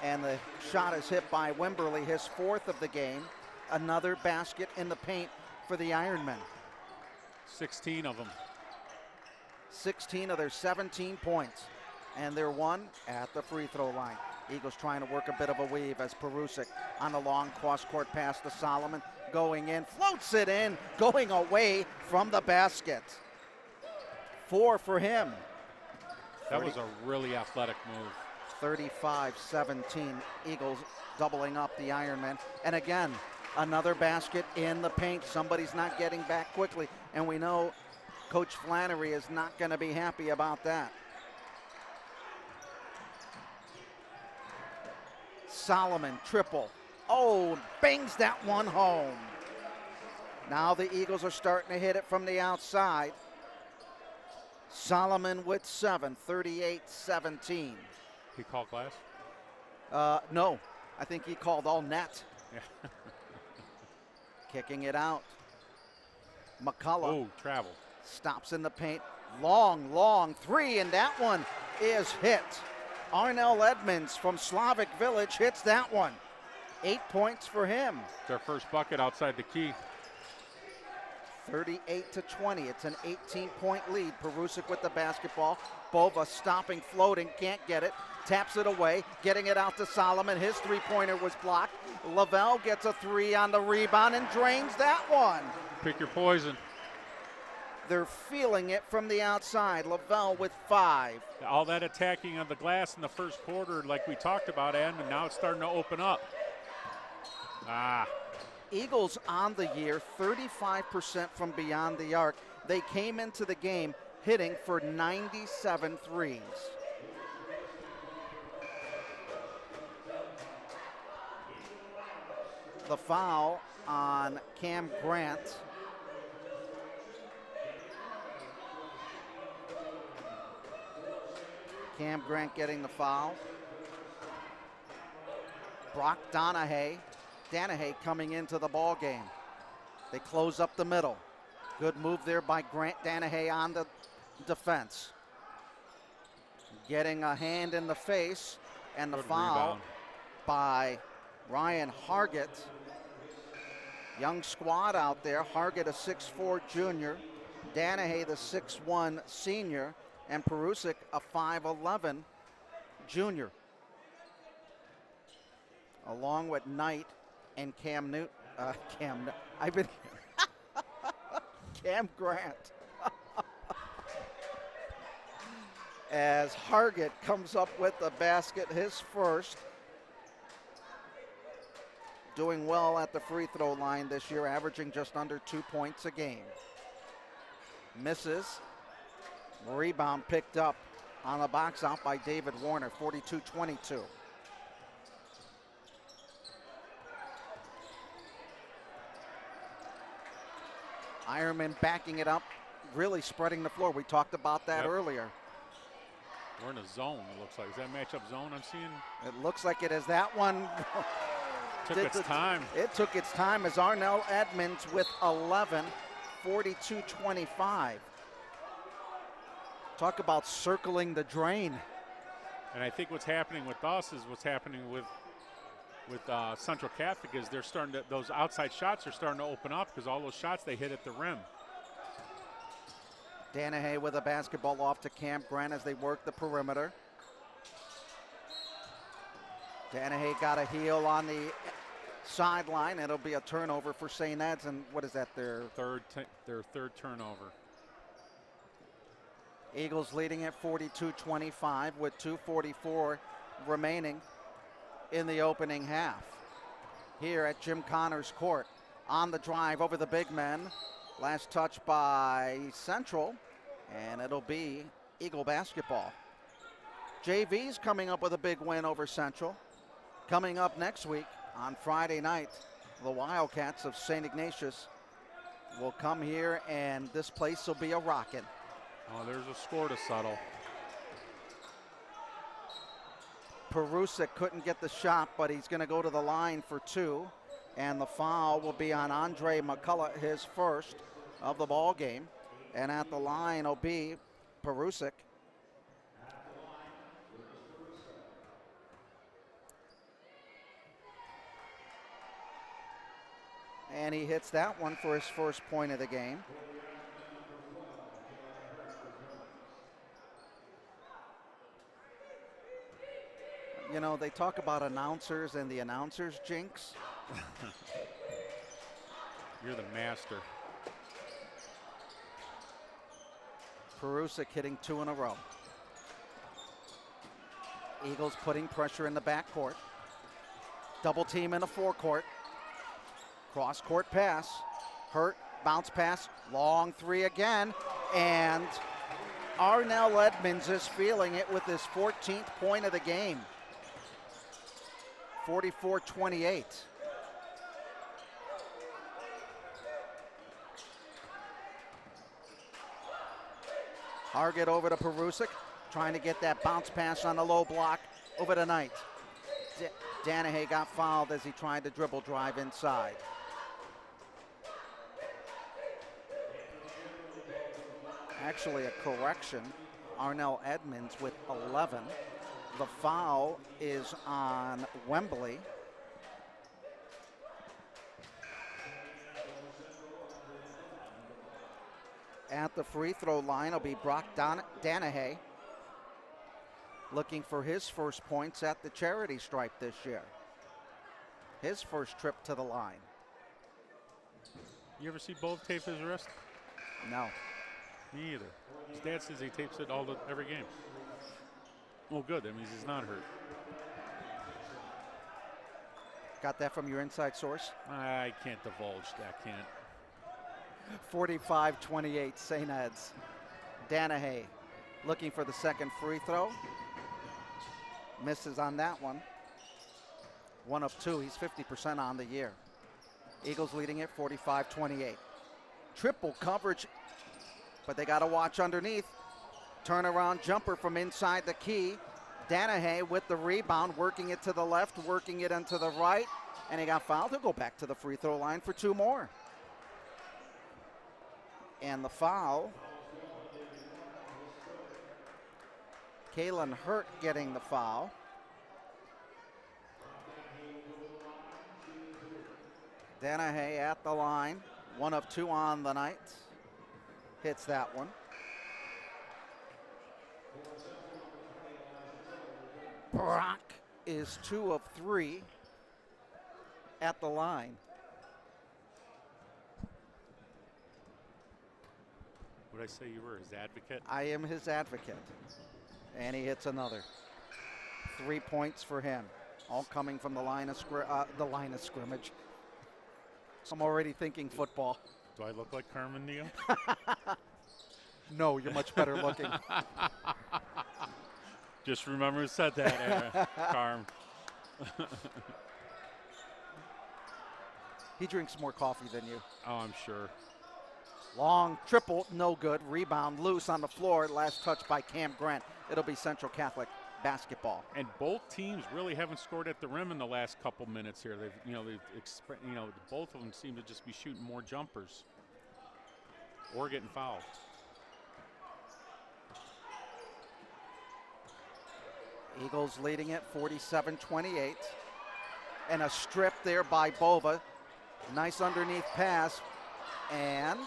And the shot is hit by Wimberly, his fourth of the game. Another basket in the paint for the Ironmen. 16 of them. 16 of their 17 points. And they're one at the free throw line. Eagles trying to work a bit of a weave as Perusic on a long cross-court pass to Solomon. Going in, floats it in, going away from the basket. 4 for him. That was a really athletic move. 35-17, Eagles doubling up the Ironmen. And again, another basket in the paint. Somebody's not getting back quickly. And we know Coach Flannery is not going to be happy about that. Solomon, triple. Oh, bangs that one home. Now the Eagles are starting to hit it from the outside. Solomon with 7, 38-17. He called glass? No, I think he called all net. Yeah. Kicking it out. McCullough. Oh, travel. Stops in the paint. Long three, and that one is hit. Arnell Edmonds from Slavic Village hits that one. 8 points for him. Their first bucket outside the key. 38-20. It's an 18-point lead. Perusik with the basketball. Bova stopping, floating, can't get it. Taps it away, getting it out to Solomon. His three-pointer was blocked. Lavelle gets a three on the rebound and drains that one. Pick your poison. They're feeling it from the outside. Lavelle with 5. All that attacking on the glass in the first quarter, like we talked about, and now it's starting to open up. Eagles on the year, 35% from beyond the arc. They came into the game hitting for 97 threes. The foul on Cam Grant. Cam Grant getting the foul. Brock Danahay coming into the ball game. They close up the middle. Good move there by Grant Danahay on the defense. Getting a hand in the face, and the foul rebound by Ryan Hargett. Young squad out there. Hargett, a 6'4" junior. Danahay, the 6'1" senior. And Perusik, a 5'11" junior. Along with Knight and Cam Grant. As Hargett comes up with the basket, his first. Doing well at the free throw line this year, averaging just under 2 points a game. Misses. Rebound picked up on a box out by David Warner, 42-22. Ironman backing it up, really spreading the floor. We talked about that earlier. We're in a zone, it looks like. Is that matchup zone I'm seeing? It looks like it is. That one took its time. It took its time as Arnell Edmonds with 11, 42-25. Talk about circling the drain. And I think what's happening with us is what's happening with Central Catholic is they're starting to, those outside shots are starting to open up because all those shots they hit at the rim. Danahay with a basketball off to Cam Grant as they work the perimeter. Danahay got a heel on the sideline. It'll be a turnover for St. Ed's, and what is that, their third turnover. Eagles leading at 42-25 with 2:44 remaining in the opening half. Here at Jim Connors Court, on the drive over the big men. Last touch by Central, and it'll be Eagle basketball. JV's coming up with a big win over Central. Coming up next week on Friday night, the Wildcats of St. Ignatius will come here, and this place will be a rockin'. Oh, there's a score to settle. Perusik couldn't get the shot, but he's going to go to the line for 2. And the foul will be on Andre McCullough, his first of the ball game. And at the line will be Perusik. And he hits that one for his first point of the game. You know, they talk about announcers and the announcers jinx. You're the master. Perusik hitting 2 in a row. Eagles putting pressure in the backcourt. Double team in the forecourt. Cross court pass. Hurt, bounce pass, long 3 again. And Arnell Edmonds is feeling it with his 14th point of the game. 44-28. Hargett over to Perusik, trying to get that bounce pass on the low block over to Knight. Danahay got fouled as he tried to dribble drive inside. Actually, a correction. Arnell Edmonds with 11. The foul is on Wembley. At the free throw line will be Brock Danahay, looking for his first points at the charity stripe this year. His first trip to the line. You ever see Bove tape his wrist? No. Me either. His dad says he tapes it every game. Well, good. That means he's not hurt. Got that from your inside source? I can't divulge that, can't. 45-28, St. Ed's. Danahay looking for the second free throw. Misses on that one. 1 of 2. He's 50% on the year. Eagles leading it 45-28. Triple coverage, but they got to watch underneath. Turnaround jumper from inside the key. Danahay with the rebound, working it to the left, working it into the right, and he got fouled. He'll go back to the free throw line for 2 more. And the foul, Kalen Hurt getting the foul. Danahay at the line, 1 of 2 on the night. Hits that one. Brock is 2 of 3 at the line. Would I say you were his advocate? I am his advocate. And he hits another. 3 points for him, all coming from the line of scrimmage. I'm already thinking football. Do I look like Carmen to you? No, you're much better looking. Just remember who said that, Carm. He drinks more coffee than you. Oh, I'm sure. Long triple, no good. Rebound loose on the floor. Last touch by Cam Grant. It'll be Central Catholic basketball. And both teams really haven't scored at the rim in the last couple minutes here. Both of them seem to just be shooting more jumpers or getting fouled. Eagles leading it 47-28. And a strip there by Bova. Nice underneath pass. And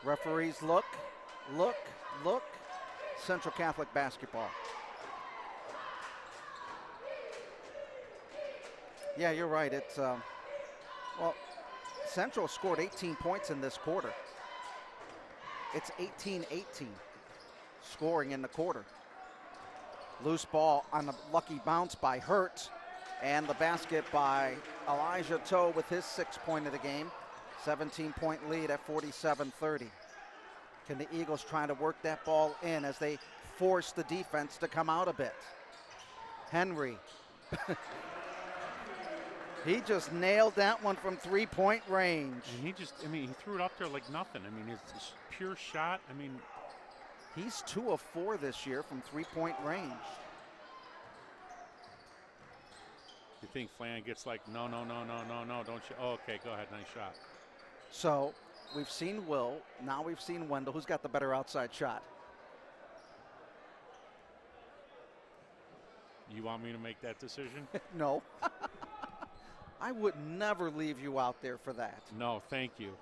referees look. Central Catholic basketball. Yeah, you're right. It's, Central scored 18 points in this quarter. It's 18-18 scoring in the quarter. Loose ball on a lucky bounce by Hurt. And the basket by Elijah Toe with his 6th point of the game. 17-point lead at 47-30. Can the Eagles try to work that ball in as they force the defense to come out a bit? Henry. He just nailed that one from 3-point range. And he threw it up there like nothing. I mean, it's a pure shot. I mean, he's 2 of 4 this year from 3-point range. You think Flan gets like, no, don't you? Oh, okay, go ahead, nice shot. So we've seen Will, now we've seen Wendell. Who's got the better outside shot? You want me to make that decision? No. I would never leave you out there for that. No, thank you.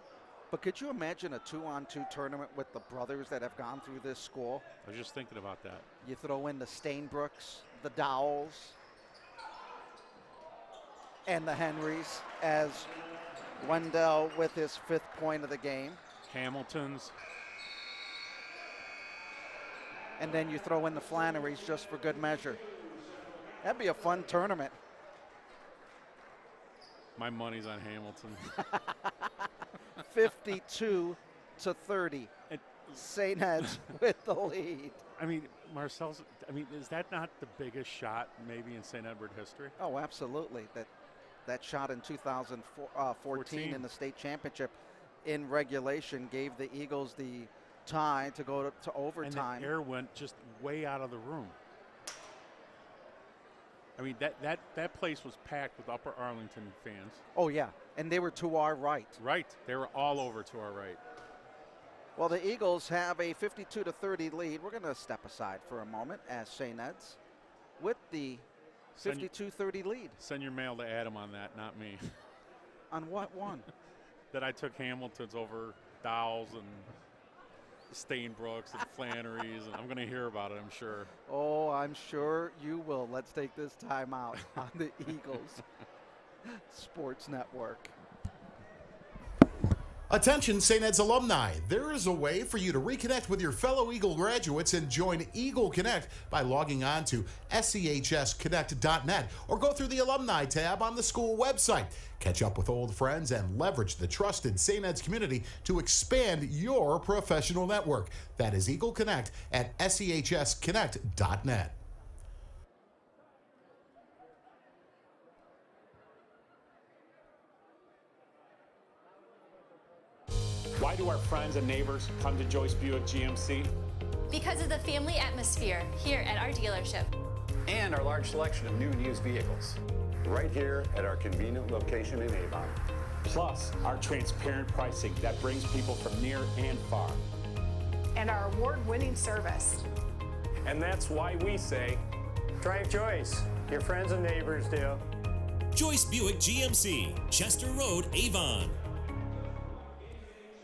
But could you imagine a 2-on-2 tournament with the brothers that have gone through this school? I was just thinking about that. You throw in the Stainbrooks, the Dowells, and the Henrys as Wendell with his 5th point of the game. Hamiltons. And then you throw in the Flannerys just for good measure. That'd be a fun tournament. My money's on Hamilton. 52-30. St. Ed's with the lead. I mean, Marcel's, is that not the biggest shot maybe in St. Edward history? Oh, absolutely. That shot in 2014 in the state championship in regulation gave the Eagles the tie to go to overtime. And the air went just way out of the room. I mean, that place was packed with Upper Arlington fans. Oh, yeah, and they were to our right. Right. They were all over to our right. Well, the Eagles have a 52-30 lead. We're going to step aside for a moment as St. Ed's with the 52-30 lead. Send your mail to Adam on that, not me. On what one? That I took Hamilton's over Dow's and Stainbrooks and Flannery's, and I'm going to hear about it, I'm sure. Oh, I'm sure you will. Let's take this time out on the Eagles Sports Network. Attention St. Ed's alumni, there is a way for you to reconnect with your fellow Eagle graduates and join Eagle Connect by logging on to sehsconnect.net or go through the alumni tab on the school website. Catch up with old friends and leverage the trusted St. Ed's community to expand your professional network. That is Eagle Connect at sehsconnect.net. Why do our friends and neighbors come to Joyce Buick GMC? Because of the family atmosphere here at our dealership. And our large selection of new and used vehicles. Right here at our convenient location in Avon. Plus, our transparent pricing that brings people from near and far. And our award-winning service. And that's why we say, drive Joyce. Your friends and neighbors do. Joyce Buick GMC, Chester Road, Avon.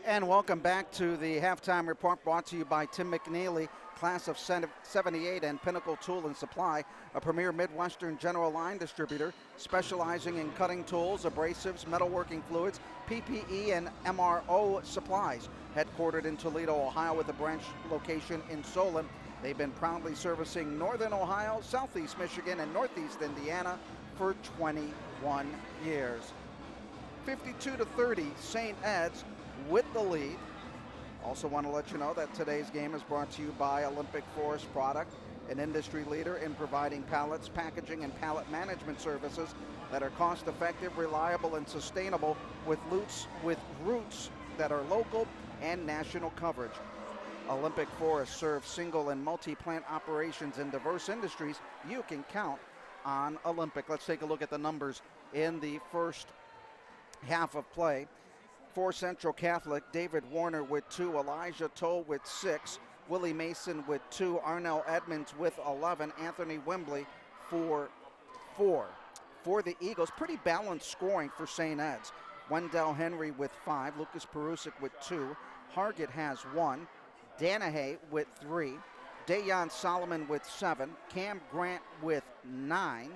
And welcome back to the halftime report brought to you by Tim McNeely, class of 78 and Pinnacle Tool and Supply, a premier Midwestern general line distributor specializing in cutting tools, abrasives, metalworking fluids, PPE, and MRO supplies. Headquartered in Toledo, Ohio with a branch location in Solon. They've been proudly servicing Northern Ohio, Southeast Michigan, and Northeast Indiana for 21 years. 52-30, St. Ed's with the lead. Also want to let you know that today's game is brought to you by Olympic Forest Product, an industry leader in providing pallets, packaging, and pallet management services that are cost-effective, reliable, and sustainable with roots that are local and national coverage. Olympic Forest serves single and multi-plant operations in diverse industries. You can count on Olympic. Let's take a look at the numbers in the first half of play. For Central Catholic, David Warner with 2, Elijah Toll with 6, Willie Mason with 2, Arnell Edmonds with 11, Anthony Wembley for 4. For the Eagles, pretty balanced scoring for St. Ed's. Wendell Henry with 5, Lucas Perusic with 2, Hargett has 1, Danahay with 3, Dayon Solomon with 7, Cam Grant with 9,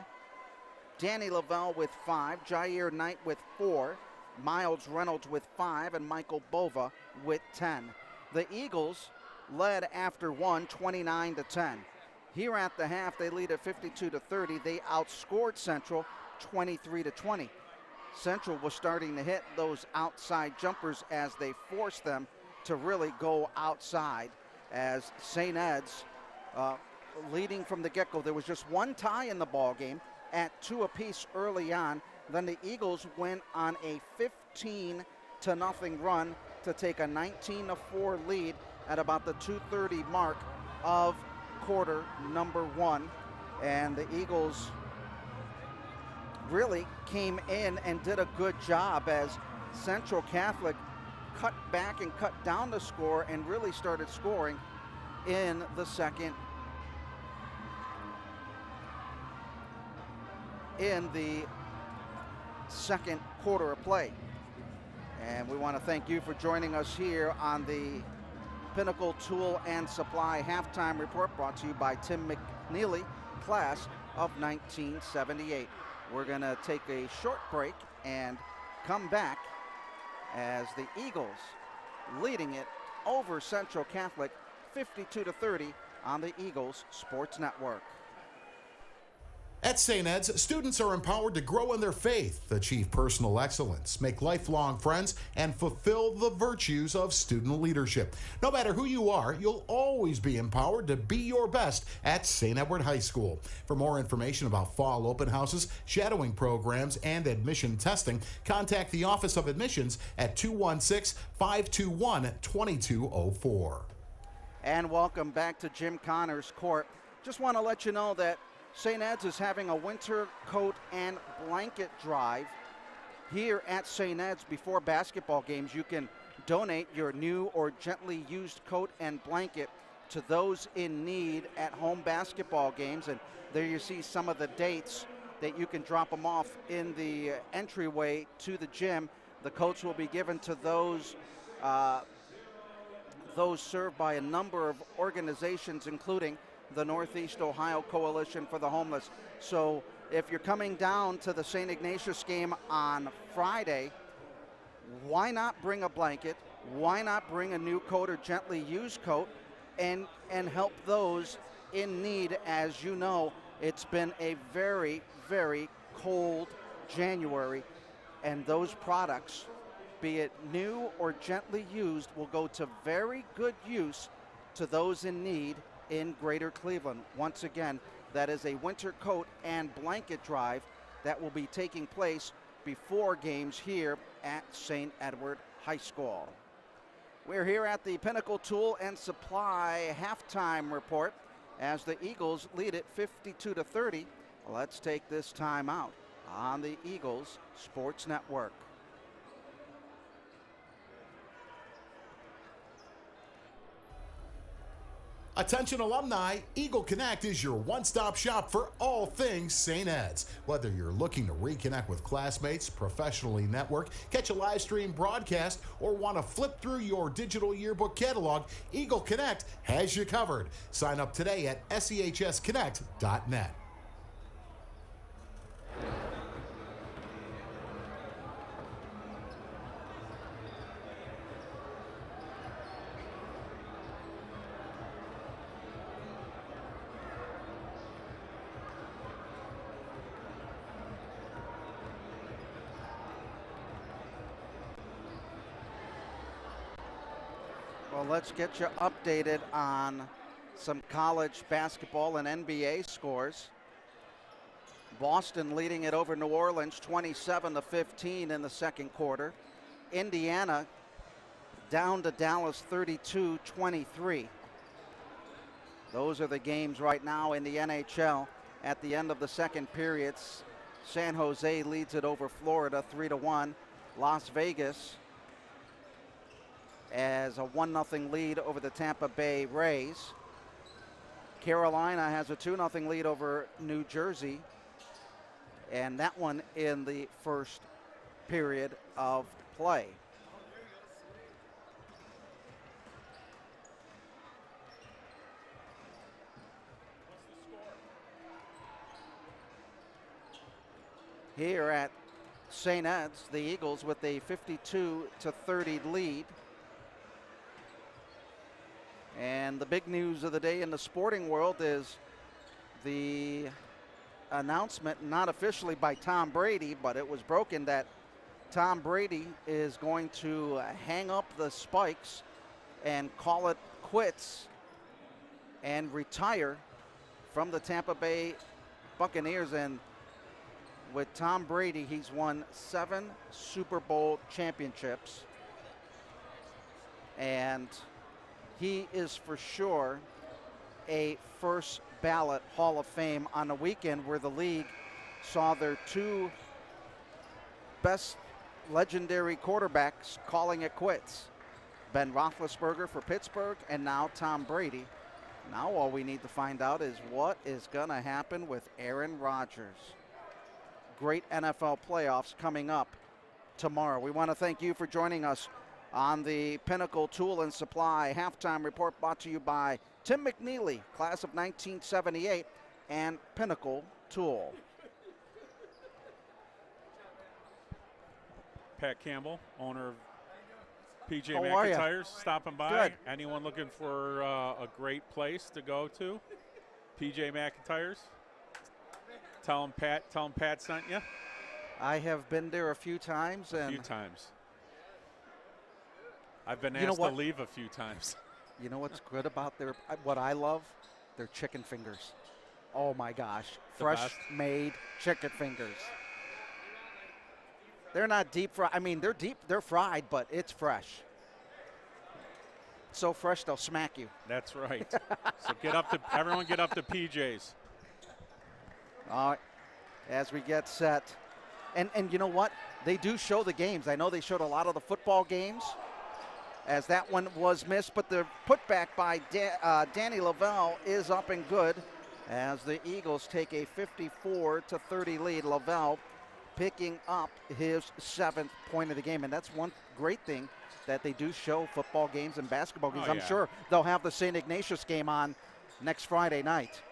Danny Lavelle with 5, Jair Knight with 4, Miles Reynolds with 5, and Michael Bova with 10. The Eagles led after 1, 29-10. Here at the half, they lead at 52-30. They outscored Central 23-20. Central was starting to hit those outside jumpers as they forced them to really go outside, as St. Ed's leading from the get-go. There was just one tie in the ball game at 2 apiece early on. Then the Eagles went on a 15-0 run to take a 19-4 lead at about the 2:30 mark of quarter number 1. And the Eagles really came in and did a good job as Central Catholic cut back and cut down the score and really started scoring in the second quarter of play. And we want to thank you for joining us here on the Pinnacle Tool and Supply halftime report brought to you by Tim McNeely, class of 1978. We're going to take a short break and come back as the Eagles leading it over Central Catholic 52-30 on the Eagles Sports Network. At St. Ed's, students are empowered to grow in their faith, achieve personal excellence, make lifelong friends, and fulfill the virtues of student leadership. No matter who you are, you'll always be empowered to be your best at St. Edward High School. For more information about fall open houses, shadowing programs, and admission testing, contact the Office of Admissions at 216-521-2204. And welcome back to Jim Connors Court. Just want to let you know that St. Ed's is having a winter coat and blanket drive here at St. Ed's before basketball games. You can donate your new or gently used coat and blanket to those in need at home basketball games. And there you see some of the dates that you can drop them off in the entryway to the gym. The coats will be given to those served by a number of organizations, including the Northeast Ohio Coalition for the Homeless. So if you're coming down to the St. Ignatius game on Friday, why not bring a blanket? Why not bring a new coat or gently used coat and help those in need? As you know, it's been a very, very cold January, and those products, be it new or gently used, will go to very good use to those in need in Greater Cleveland. Once again, that is a winter coat and blanket drive that will be taking place before games here at St. Edward High School. We're here at the Pinnacle Tool and Supply halftime report as the Eagles lead it 52-30. Let's take this time out on the Eagles Sports Network. Attention alumni, Eagle Connect is your one-stop shop for all things St. Ed's. Whether you're looking to reconnect with classmates, professionally network, catch a live stream broadcast, or want to flip through your digital yearbook catalog, Eagle Connect has you covered. Sign up today at sehsconnect.net. Well, let's get you updated on some college basketball and NBA scores. Boston leading it over New Orleans 27-15 in the second quarter. Indiana down to Dallas 32-23. Those are the games right now in the NHL at the end of the second periods. San Jose leads it over Florida 3-1. Las Vegas as a 1-0 lead over the Tampa Bay Rays. Carolina has a 2-0 lead over New Jersey, and that one in the first period of play. Here at St. Ed's, the Eagles with a 52-30 lead. And the big news of the day in the sporting world is the announcement, not officially by Tom Brady, but it was broken, that Tom Brady is going to hang up the spikes and call it quits and retire from the Tampa Bay Buccaneers. And with Tom Brady, he's won 7 Super Bowl championships, and he is for sure a first ballot Hall of Fame on a weekend where the league saw their 2 best legendary quarterbacks calling it quits. Ben Roethlisberger for Pittsburgh, and now Tom Brady. Now all we need to find out is what is going to happen with Aaron Rodgers. Great NFL playoffs coming up tomorrow. We want to thank you for joining us on the Pinnacle Tool and Supply halftime report, brought to you by Tim McNeely, class of 1978, and Pinnacle Tool. Pat Campbell, owner of PJ How are ya? McIntyre's, stopping by. Good. Anyone looking for a great place to go to? PJ McIntyre's. Tell him Pat sent you. I have been there a few times. A few times. I've been asked to leave a few times. You know what's good about what I love? Their chicken fingers. Oh my gosh. Fresh made chicken fingers. They're not deep fried. I mean, they're fried, but it's fresh. So fresh they'll smack you. That's right. So everyone get up to PJ's. As we get set. And you know what? They do show the games. I know they showed a lot of the football games, as that one was missed, but the putback by Danny Lavelle is up and good as the Eagles take a 54-30 lead. Lavelle picking up his 7th point of the game, and that's one great thing that they do show football games and basketball games. I'm sure they'll have the St. Ignatius game on next Friday night.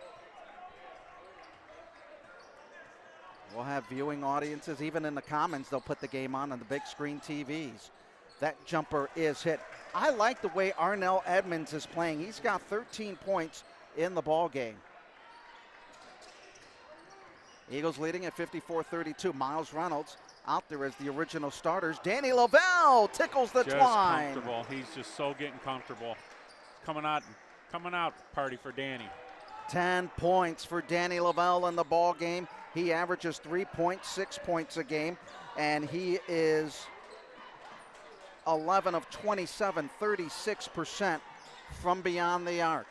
We'll have viewing audiences. Even in the Commons, they'll put the game on the big screen TVs. That jumper is hit. I like the way Arnell Edmonds is playing. He's got 13 points in the ball game. Eagles leading at 54-32. Miles Reynolds out there as the original starters. Danny Lavelle tickles the twine. Comfortable. He's just so getting comfortable. Coming out party for Danny. 10 points for Danny Lavelle in the ball game. He averages 3.6 points a game, and he is 11 of 27, 36% from beyond the arc.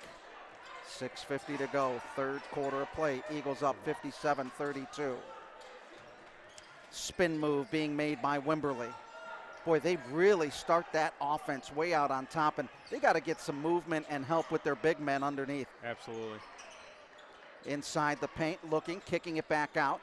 6:50 to go, third quarter of play. Eagles up 57-32. Spin move being made by Wimberly. Boy, they really start that offense way out on top, and they got to get some movement and help with their big men underneath. Absolutely. Inside the paint, looking, kicking it back out.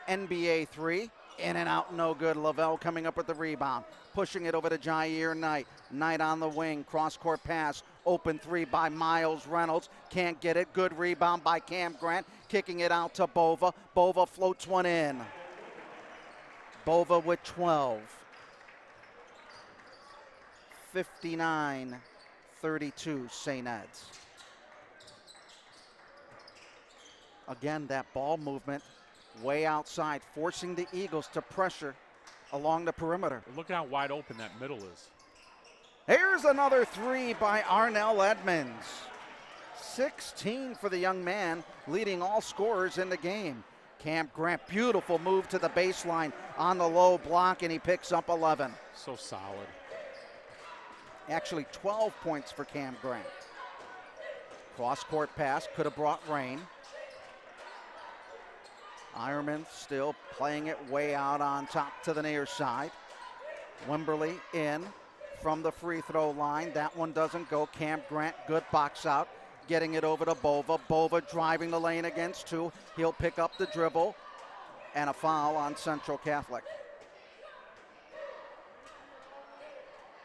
NBA three, in and out, no good. Lavelle coming up with the rebound, pushing it over to Jair Knight. Knight on the wing, cross-court pass, open three by Miles Reynolds. Can't get it, good rebound by Cam Grant, kicking it out to Bova. Bova floats one in. Bova with 12. 59-32, St. Ed's. Again, that ball movement way outside, forcing the Eagles to pressure along the perimeter. Look how wide open that middle is. Here's another three by Arnell Edmonds. 16 for the young man, leading all scorers in the game. Cam Grant, beautiful move to the baseline on the low block, and he picks up 11. So solid. Actually, 12 points for Cam Grant. Cross-court pass, could have brought rain. Ironman still playing it way out on top to the near side. Wimberly in from the free throw line. That one doesn't go. Cam Grant, good box out. Getting it over to Bova. Bova driving the lane against two. He'll pick up the dribble. And a foul on Central Catholic.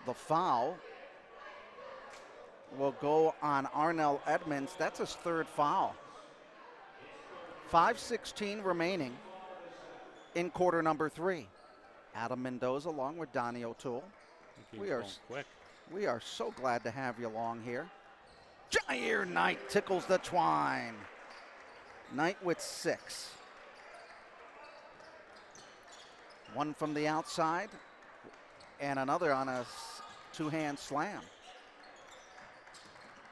The foul will go on Arnell Edmonds. That's his third foul. 5:16 remaining in quarter number 3. Adam Mendoza along with Donnie O'Toole. We are so glad to have you along here. Jair Knight tickles the twine. Knight with 6. One from the outside and another on a two-hand slam.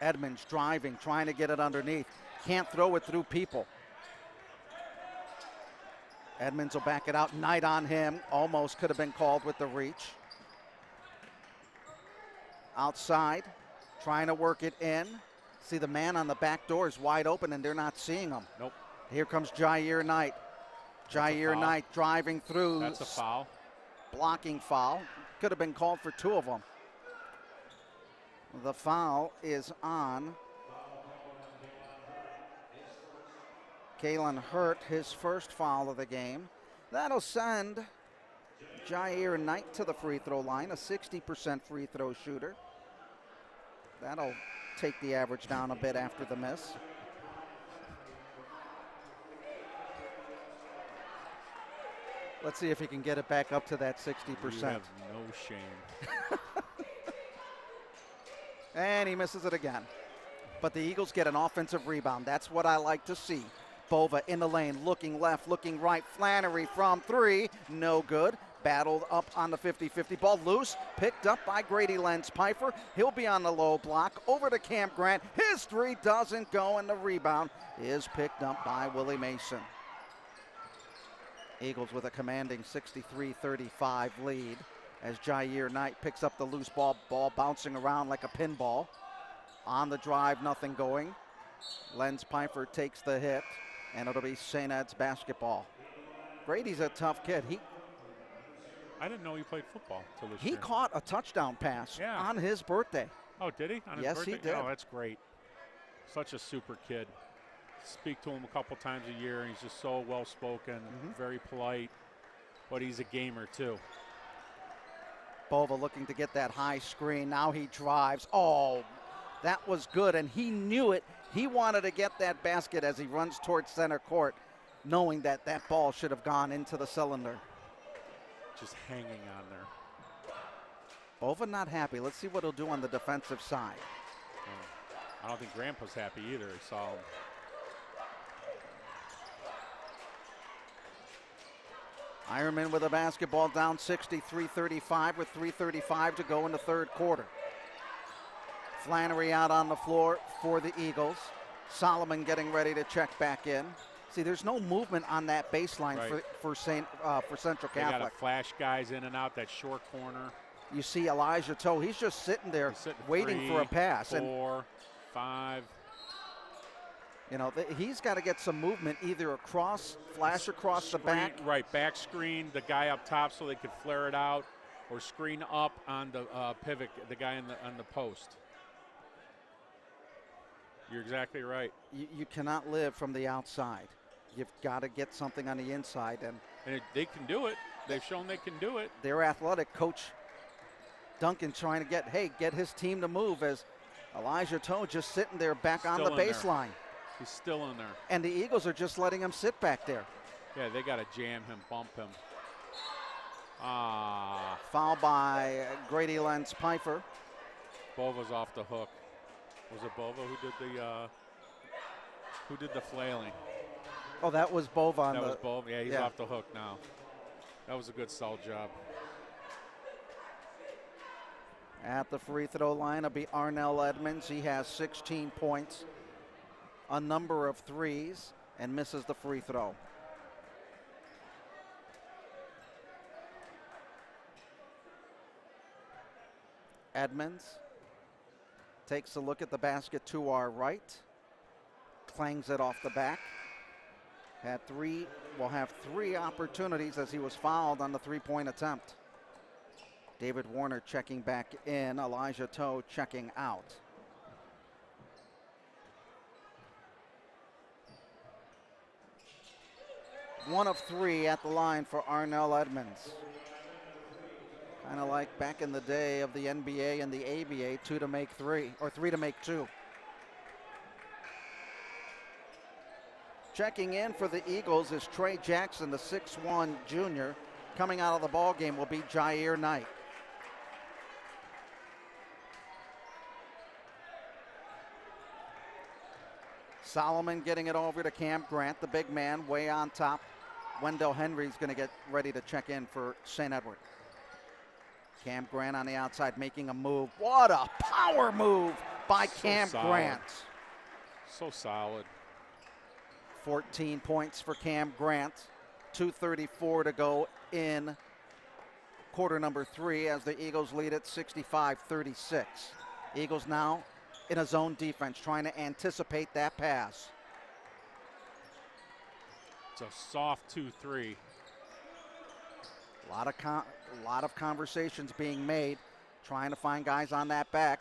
Edmonds driving, trying to get it underneath. Can't throw it through people. Edmonds will back it out. Knight on him. Almost could have been called with the reach. Outside, trying to work it in. See, the man on the back door is wide open, and they're not seeing him. Nope. Here comes Jair Knight. Jair Knight driving through. That's a foul. Blocking foul. Could have been called for 2 of them. The foul is on Kalen Hurt, his first foul of the game. That'll send Jair Knight to the free throw line, a 60% free throw shooter. That'll take the average down a bit after the miss. Let's see if he can get it back up to that 60%. You have no shame. And he misses it again. But the Eagles get an offensive rebound. That's what I like to see. Bova in the lane, looking left, looking right. Flannery from 3, no good. Battled up on the 50-50. Ball loose, picked up by Grady Lenz-Pfeiffer. He'll be on the low block. Over to Cam Grant. His 3 doesn't go, and the rebound is picked up by Willie Mason. Eagles with a commanding 63-35 lead as Jair Knight picks up the loose ball bouncing around like a pinball. On the drive, nothing going. Lenz-Pfeiffer takes the hit. And it'll be St. Ed's basketball. Grady's a tough kid. I didn't know he played football till this He year. caught a touchdown pass on his birthday. Oh, did he? On his yes, birthday? he did. Oh, that's great. Such a super kid. Speak to him a couple times a year, and he's just so well-spoken, very polite, but he's a gamer too. Bova looking to get that high screen. Now he drives. Oh, that was good, and he knew it. He wanted to get that basket as he runs towards center court, knowing that that ball should have gone into the cylinder. Just hanging on there. Bova not happy. Let's see what he'll do on the defensive side. I don't think Grandpa's happy either. He saw him. Ironman with a basketball down 63-35 with 3:35 to go in the third quarter. Flannery out on the floor for the Eagles. Solomon getting ready to check back in. See, there's no movement on that baseline for Central Catholic. They got to flash guys in and out that short corner. You see Elijah Toe. He's just sitting there waiting for a pass. 4, 5. You know, he's got to get some movement either flash across the back. Right, back screen, the guy up top so they could flare it out, or screen up on the pivot, the guy on the post. You're exactly right. You cannot live from the outside. You've got to get something on the inside. And they can do it. They've shown they can do it. Their athletic coach, Duncan, trying to get his team to move as Elijah Toe just sitting there back on the baseline. He's still in there. And the Eagles are just letting him sit back there. Yeah, they got to jam him, bump him. Foul by Grady Lenz Pfeiffer. Bova's off the hook. Was it Bova who did the flailing? Oh, that was Bova. That was Bova. Yeah, he's off the hook now. That was a good sell job. At the free throw line, it'll be Arnell Edmonds. He has 16 points, a number of threes, and misses the free throw. Edmonds takes a look at the basket to our right, clangs it off the back. Will have three opportunities as he was fouled on the three-point attempt. David Warner checking back in, Elijah Toe checking out. One of three at the line for Arnell Edmonds. Kind of like back in the day of the NBA and the ABA, 2 to make 3, or 3 to make 2. Checking in for the Eagles is Trey Jackson, the 6'1 junior. Coming out of the ball game will be Jair Knight. Solomon getting it over to Cam Grant, the big man, way on top. Wendell Henry's going to get ready to check in for St. Edward. Cam Grant on the outside making a move. What a power move by Cam Grant. So solid. 14 points for Cam Grant. 2:34 to go in quarter number 3 as the Eagles lead at 65-36. Eagles now in a zone defense, trying to anticipate that pass. It's a soft 2-3. A lot of conversations being made, trying to find guys on that back.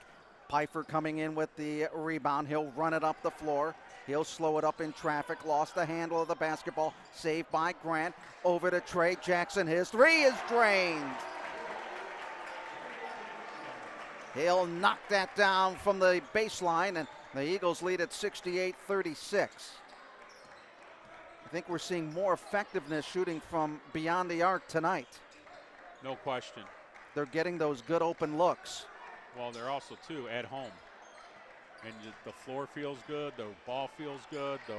Pfeiffer coming in with the rebound. He'll run it up the floor. He'll slow it up in traffic. Lost the handle of the basketball. Saved by Grant. Over to Trey Jackson. His three is drained. He'll knock that down from the baseline, and the Eagles lead at 68-36. I think we're seeing more effectiveness shooting from beyond the arc tonight. No question. They're getting those good open looks. Well, they're also, too, at home. And the floor feels good, the ball feels good, the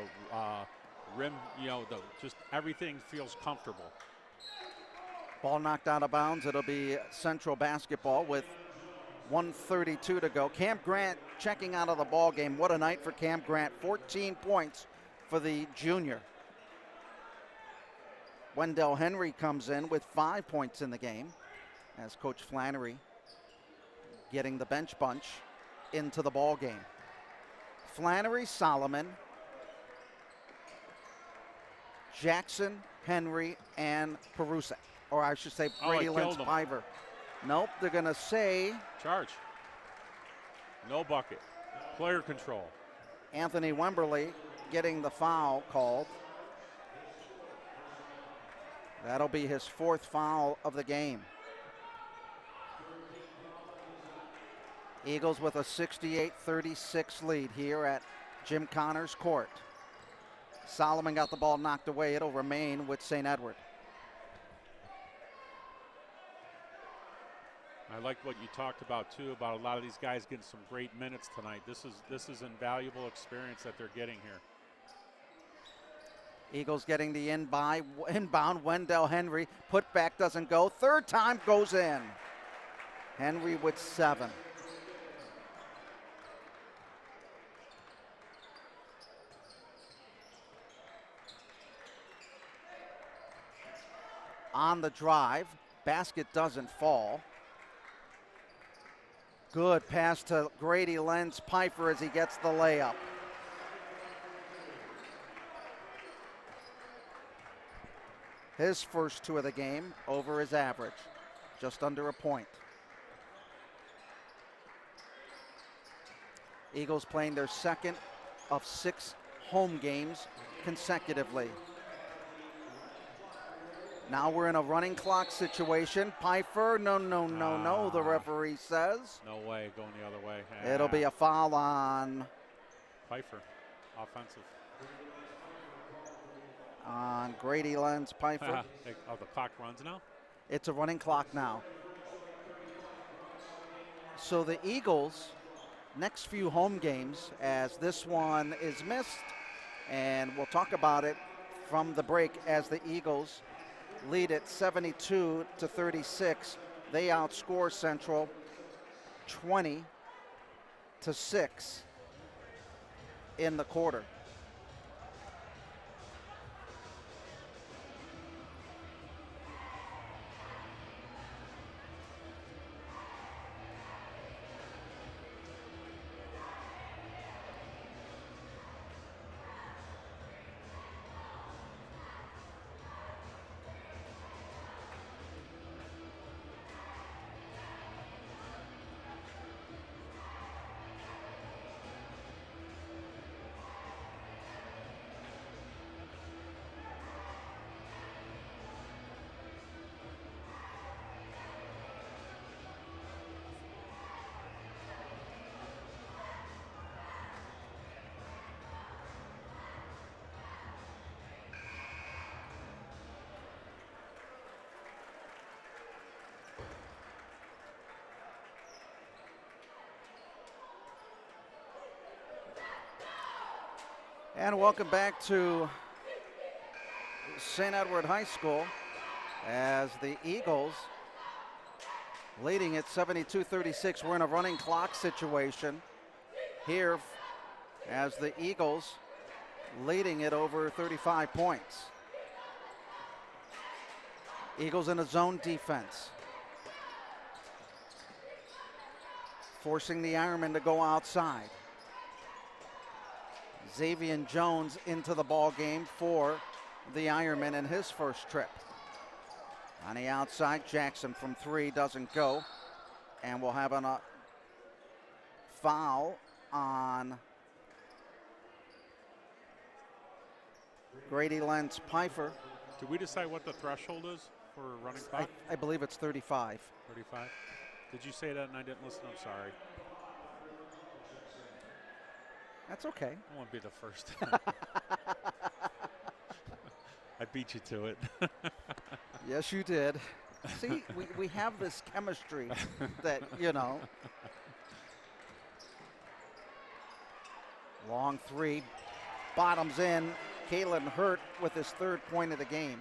rim, just everything feels comfortable. Ball knocked out of bounds. It'll be Central basketball with 1:32 to go. Cam Grant checking out of the ball game. What a night for Cam Grant. 14 points for the junior. Wendell Henry comes in with 5 points in the game as Coach Flannery getting the bench bunch into the ball game. Flannery, Solomon, Jackson, Henry, and Perusek. Or I should say Brady Lentz Piver. Nope, they're going to say. Charge. No bucket. Player control. Anthony Wemberly getting the foul called. That'll be his 4th foul of the game. Eagles with a 68-36 lead here at Jim Connors Court. Solomon got the ball knocked away. It'll remain with St. Edward. I like what you talked about too, about a lot of these guys getting some great minutes tonight. This is invaluable experience that they're getting here. Eagles getting the inbound. Wendell Henry. Putback doesn't go. 3rd time goes in. Henry with 7. On the drive. Basket doesn't fall. Good pass to Grady Lentz Piper as he gets the layup. His first 2 of the game over his average, just under a point. Eagles playing their 2nd of 6 home games consecutively. Now we're in a running clock situation. Piper, no, the referee says. No way, going the other way. It'll be a foul on Piper, offensive. On Grady Lentz Piper. Oh, the clock runs now? It's a running clock now. So the Eagles, next few home games, as this one is missed, and we'll talk about it from the break as the Eagles lead it 72-36. They outscore Central 20-6 in the quarter. And welcome back to St. Edward High School as the Eagles leading at 72-36. We're in a running clock situation here as the Eagles leading it over 35 points. Eagles in a zone defense, forcing the Ironmen to go outside. Xavier Jones into the ball game for the Ironmen in his first trip. On the outside, Jackson from 3 doesn't go. And we'll have a foul on Grady Lentz Piper. Did we decide what the threshold is for running clock? I believe it's 35. 35? Did you say that and I didn't listen? I'm sorry. That's okay. I won't be the first. I beat you to it. Yes, you did. See, we have this chemistry that, you know. Long 3, bottoms in. Kalen Hurt with his 3rd point of the game,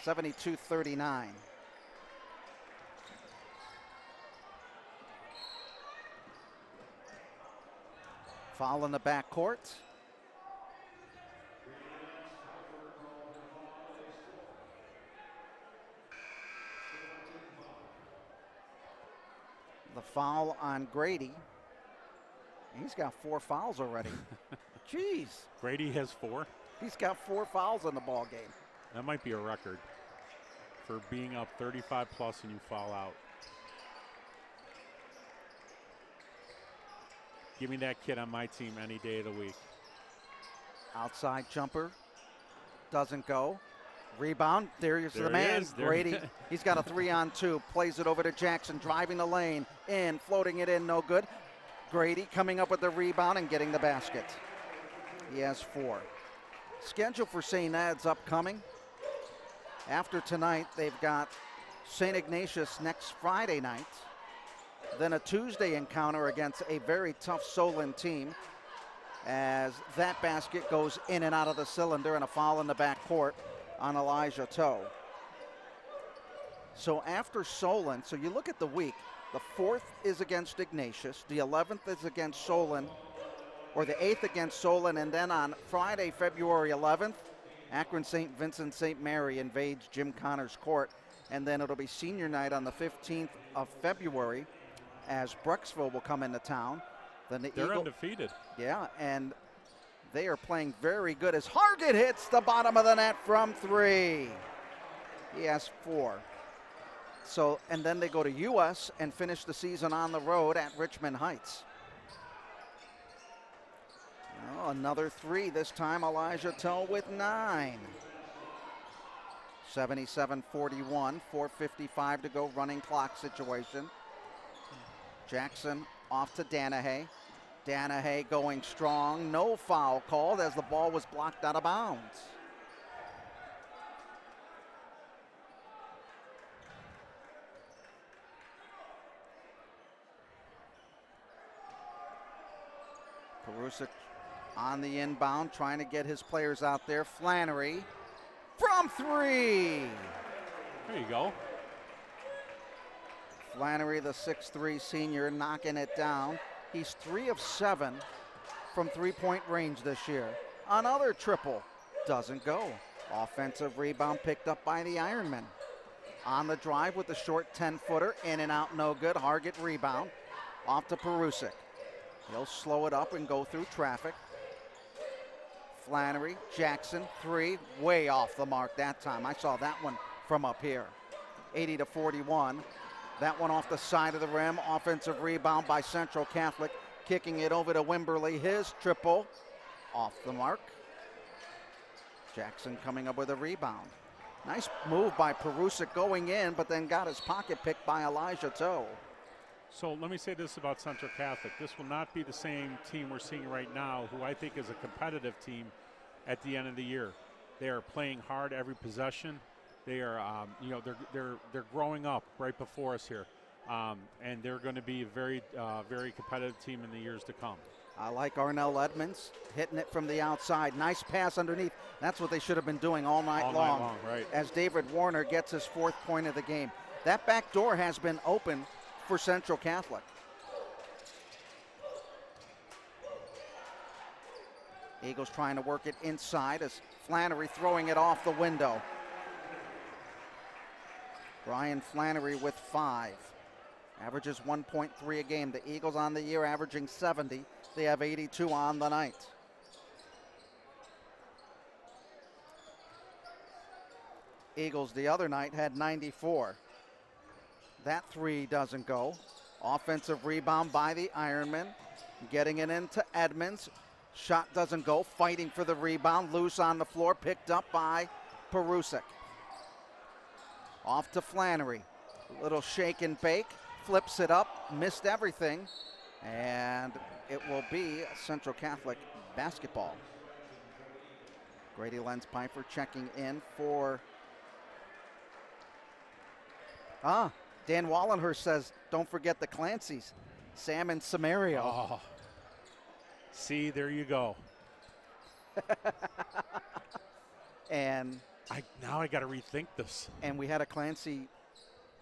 72-39. Foul in the backcourt. The foul on Grady. He's got 4 fouls already. Jeez. Grady has 4? He's got 4 fouls in the ball game. That might be a record for being up 35 plus and you foul out. Give me that kid on my team any day of the week. Outside jumper doesn't go. Rebound, there's the man, Grady. He's got a 3-on-2, plays it over to Jackson, driving the lane, in, floating it in, no good. Grady coming up with the rebound and getting the basket. He has 4. Schedule for St. Ed's upcoming. After tonight, they've got St. Ignatius next Friday night. Then a Tuesday encounter against a very tough Solon team, as that basket goes in and out of the cylinder and a foul in the backcourt on Elijah Toe. So after Solon, so you look at the week, the 4th is against Ignatius, the 11th is against Solon, or the 8th against Solon, and then on Friday, February 11th, Akron St. Vincent St. Mary invades Jim Connors Court, and then it'll be senior night on the 15th of February as Brecksville will come into town. Then They're undefeated. Yeah, and they are playing very good as Hargett hits the bottom of the net from 3. He has 4. So, and then they go to US and finish the season on the road at Richmond Heights. Oh, another 3, this time Elijah Toe with 9. 77-41, 4:55 to go, running clock situation. Jackson off to Danahay. Danahay going strong. No foul called as the ball was blocked out of bounds. Perusic on the inbound, trying to get his players out there. Flannery from 3. There you go. Flannery, the 6'3" senior, knocking it down. He's 3 of 7 from three-point range this year. Another triple doesn't go. Offensive rebound picked up by the Ironman. On the drive with the short 10-footer, in and out, no good. Hargett rebound, off to Perusic. He'll slow it up and go through traffic. Flannery, Jackson, 3, way off the mark that time. I saw that one from up here. 80-41. That one off the side of the rim. Offensive rebound by Central Catholic. Kicking it over to Wimberly. His triple off the mark. Jackson coming up with a rebound. Nice move by Perusic going in, but then got his pocket picked by Elijah Toe. So let me say this about Central Catholic. This will not be the same team we're seeing right now, who I think is a competitive team at the end of the year. They are playing hard every possession. They are, they're growing up right before us here, and they're going to be a very, very competitive team in the years to come. I like Arnell Edmonds hitting it from the outside. Nice pass underneath. That's what they should have been doing all night long. Right. As David Warner gets his 4th point of the game. That back door has been open for Central Catholic. Eagles trying to work it inside as Flannery throwing it off the window. Brian Flannery with 5. Averages 1.3 a game. The Eagles on the year averaging 70. They have 82 on the night. Eagles the other night had 94. That 3 doesn't go. Offensive rebound by the Ironman. Getting it into Edmonds. Shot doesn't go. Fighting for the rebound. Loose on the floor. Picked up by Perusic. Off to Flannery. Little shake and bake. Flips it up. Missed everything. And it will be Central Catholic basketball. Grady Lenz Piper checking in for... Dan Wallenhurst says, don't forget the Clancy's. Sam and Samario. Oh. See, there you go. And now I got to rethink this. And we had a Clancy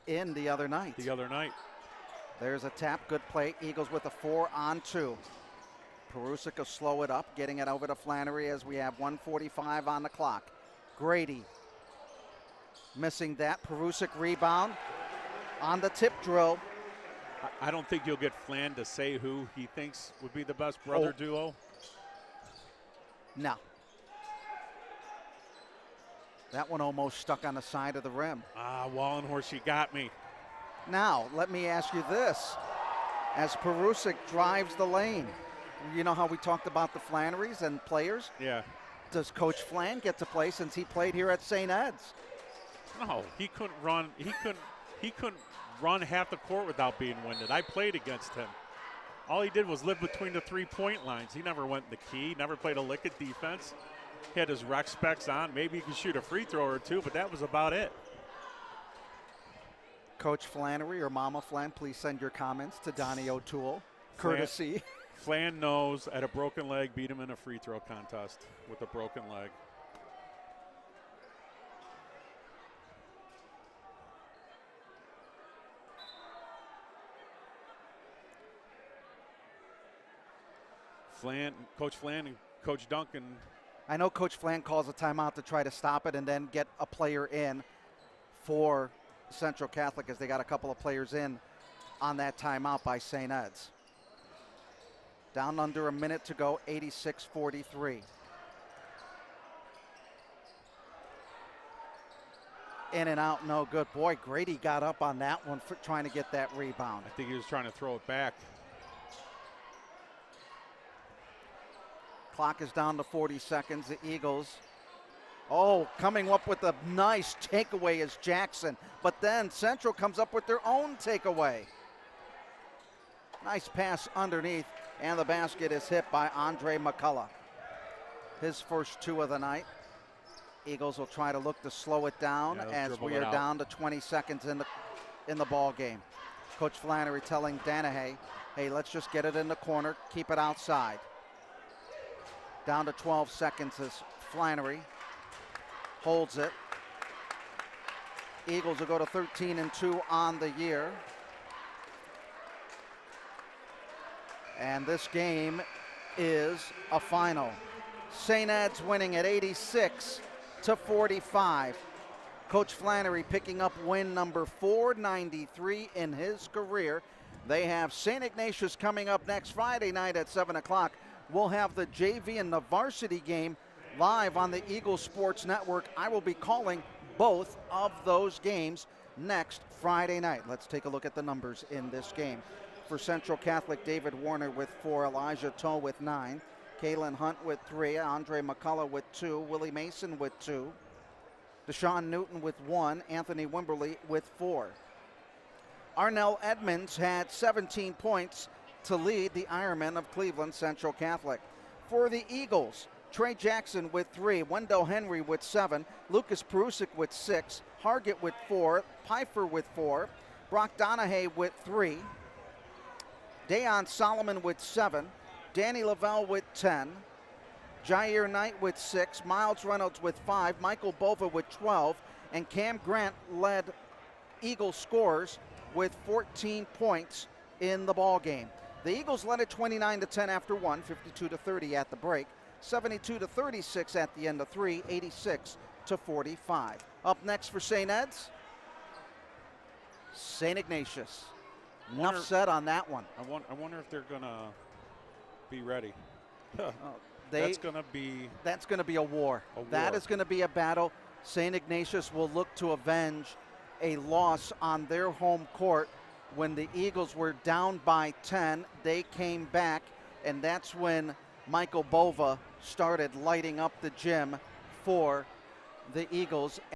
in the other night. There's a tap, good play. Eagles with a 4-on-2. Perusic will slow it up, getting it over to Flannery as we have 1:45 on the clock. Grady missing that. Perusic rebound on the tip drill. I don't think you'll get Flan to say who he thinks would be the best brother duo. No. That one almost stuck on the side of the rim. Wallenhorst, you got me. Now, let me ask you this. As Perusic drives the lane, you know how we talked about the Flannerys and players? Yeah. Does Coach Flan get to play since he played here at St. Ed's? No, he couldn't run. He couldn't run half the court without being winded. I played against him. All he did was live between the 3-point lines. He never went in the key, never played a lick of defense. He had his rec specs on. Maybe he could shoot a free throw or two, but that was about it. Coach Flannery or Mama Flan, please send your comments to Donnie O'Toole. Courtesy. Flan knows at a broken leg, beat him in a free throw contest with a broken leg. Coach Flan and Coach Duncan. I know Coach Flan calls a timeout to try to stop it and then get a player in for Central Catholic, as they got a couple of players in on that timeout by St. Ed's. Down under a minute to go, 86-43. In and out, no good. Boy, Grady got up on that one for trying to get that rebound. I think he was trying to throw it back. Clock is down to 40 seconds. The Eagles, coming up with a nice takeaway is Jackson. But then Central comes up with their own takeaway. Nice pass underneath, and the basket is hit by Andre McCullough. His first two of the night. Eagles will try to look to slow it down as we are down to 20 seconds in the ball game. Coach Flannery telling Danahay, hey, let's just get it in the corner, keep it outside. Down to 12 seconds as Flannery holds it. Eagles will go to 13-2 on the year. And this game is a final. St. Ed's winning at 86-45. Coach Flannery picking up win number 493 in his career. They have St. Ignatius coming up next Friday night at 7 o'clock. We'll have the JV and the varsity game live on the Eagle Sports Network. I will be calling both of those games next Friday night. Let's take a look at the numbers in this game. For Central Catholic, David Warner with 4, Elijah Toe with 9, Kalen Hunt with 3, Andre McCullough with 2, Willie Mason with 2, Deshaun Newton with 1, Anthony Wimberly with 4. Arnell Edmonds had 17 points to lead the Ironmen of Cleveland Central Catholic. For the Eagles, Trey Jackson with 3, Wendell Henry with 7, Lucas Perusic with 6, Hargett with 4, Pfeiffer with 4, Brock Donahue with 3, Dayon Solomon with 7, Danny Lavelle with 10, Jair Knight with 6, Miles Reynolds with 5, Michael Bova with 12, and Cam Grant led Eagle scorers with 14 points in the ball game. The Eagles led it 29-10 after 1, 52-30 at the break, 72-36 at the end of 3, 86-45. Up next for St. Ed's, St. Ignatius. Enough said on that one. I wonder if they're gonna be ready. That's going to be a war. That is going to be a battle. St. Ignatius will look to avenge a loss on their home court. When the Eagles were down by 10, they came back, and that's when Michael Bova started lighting up the gym for the Eagles.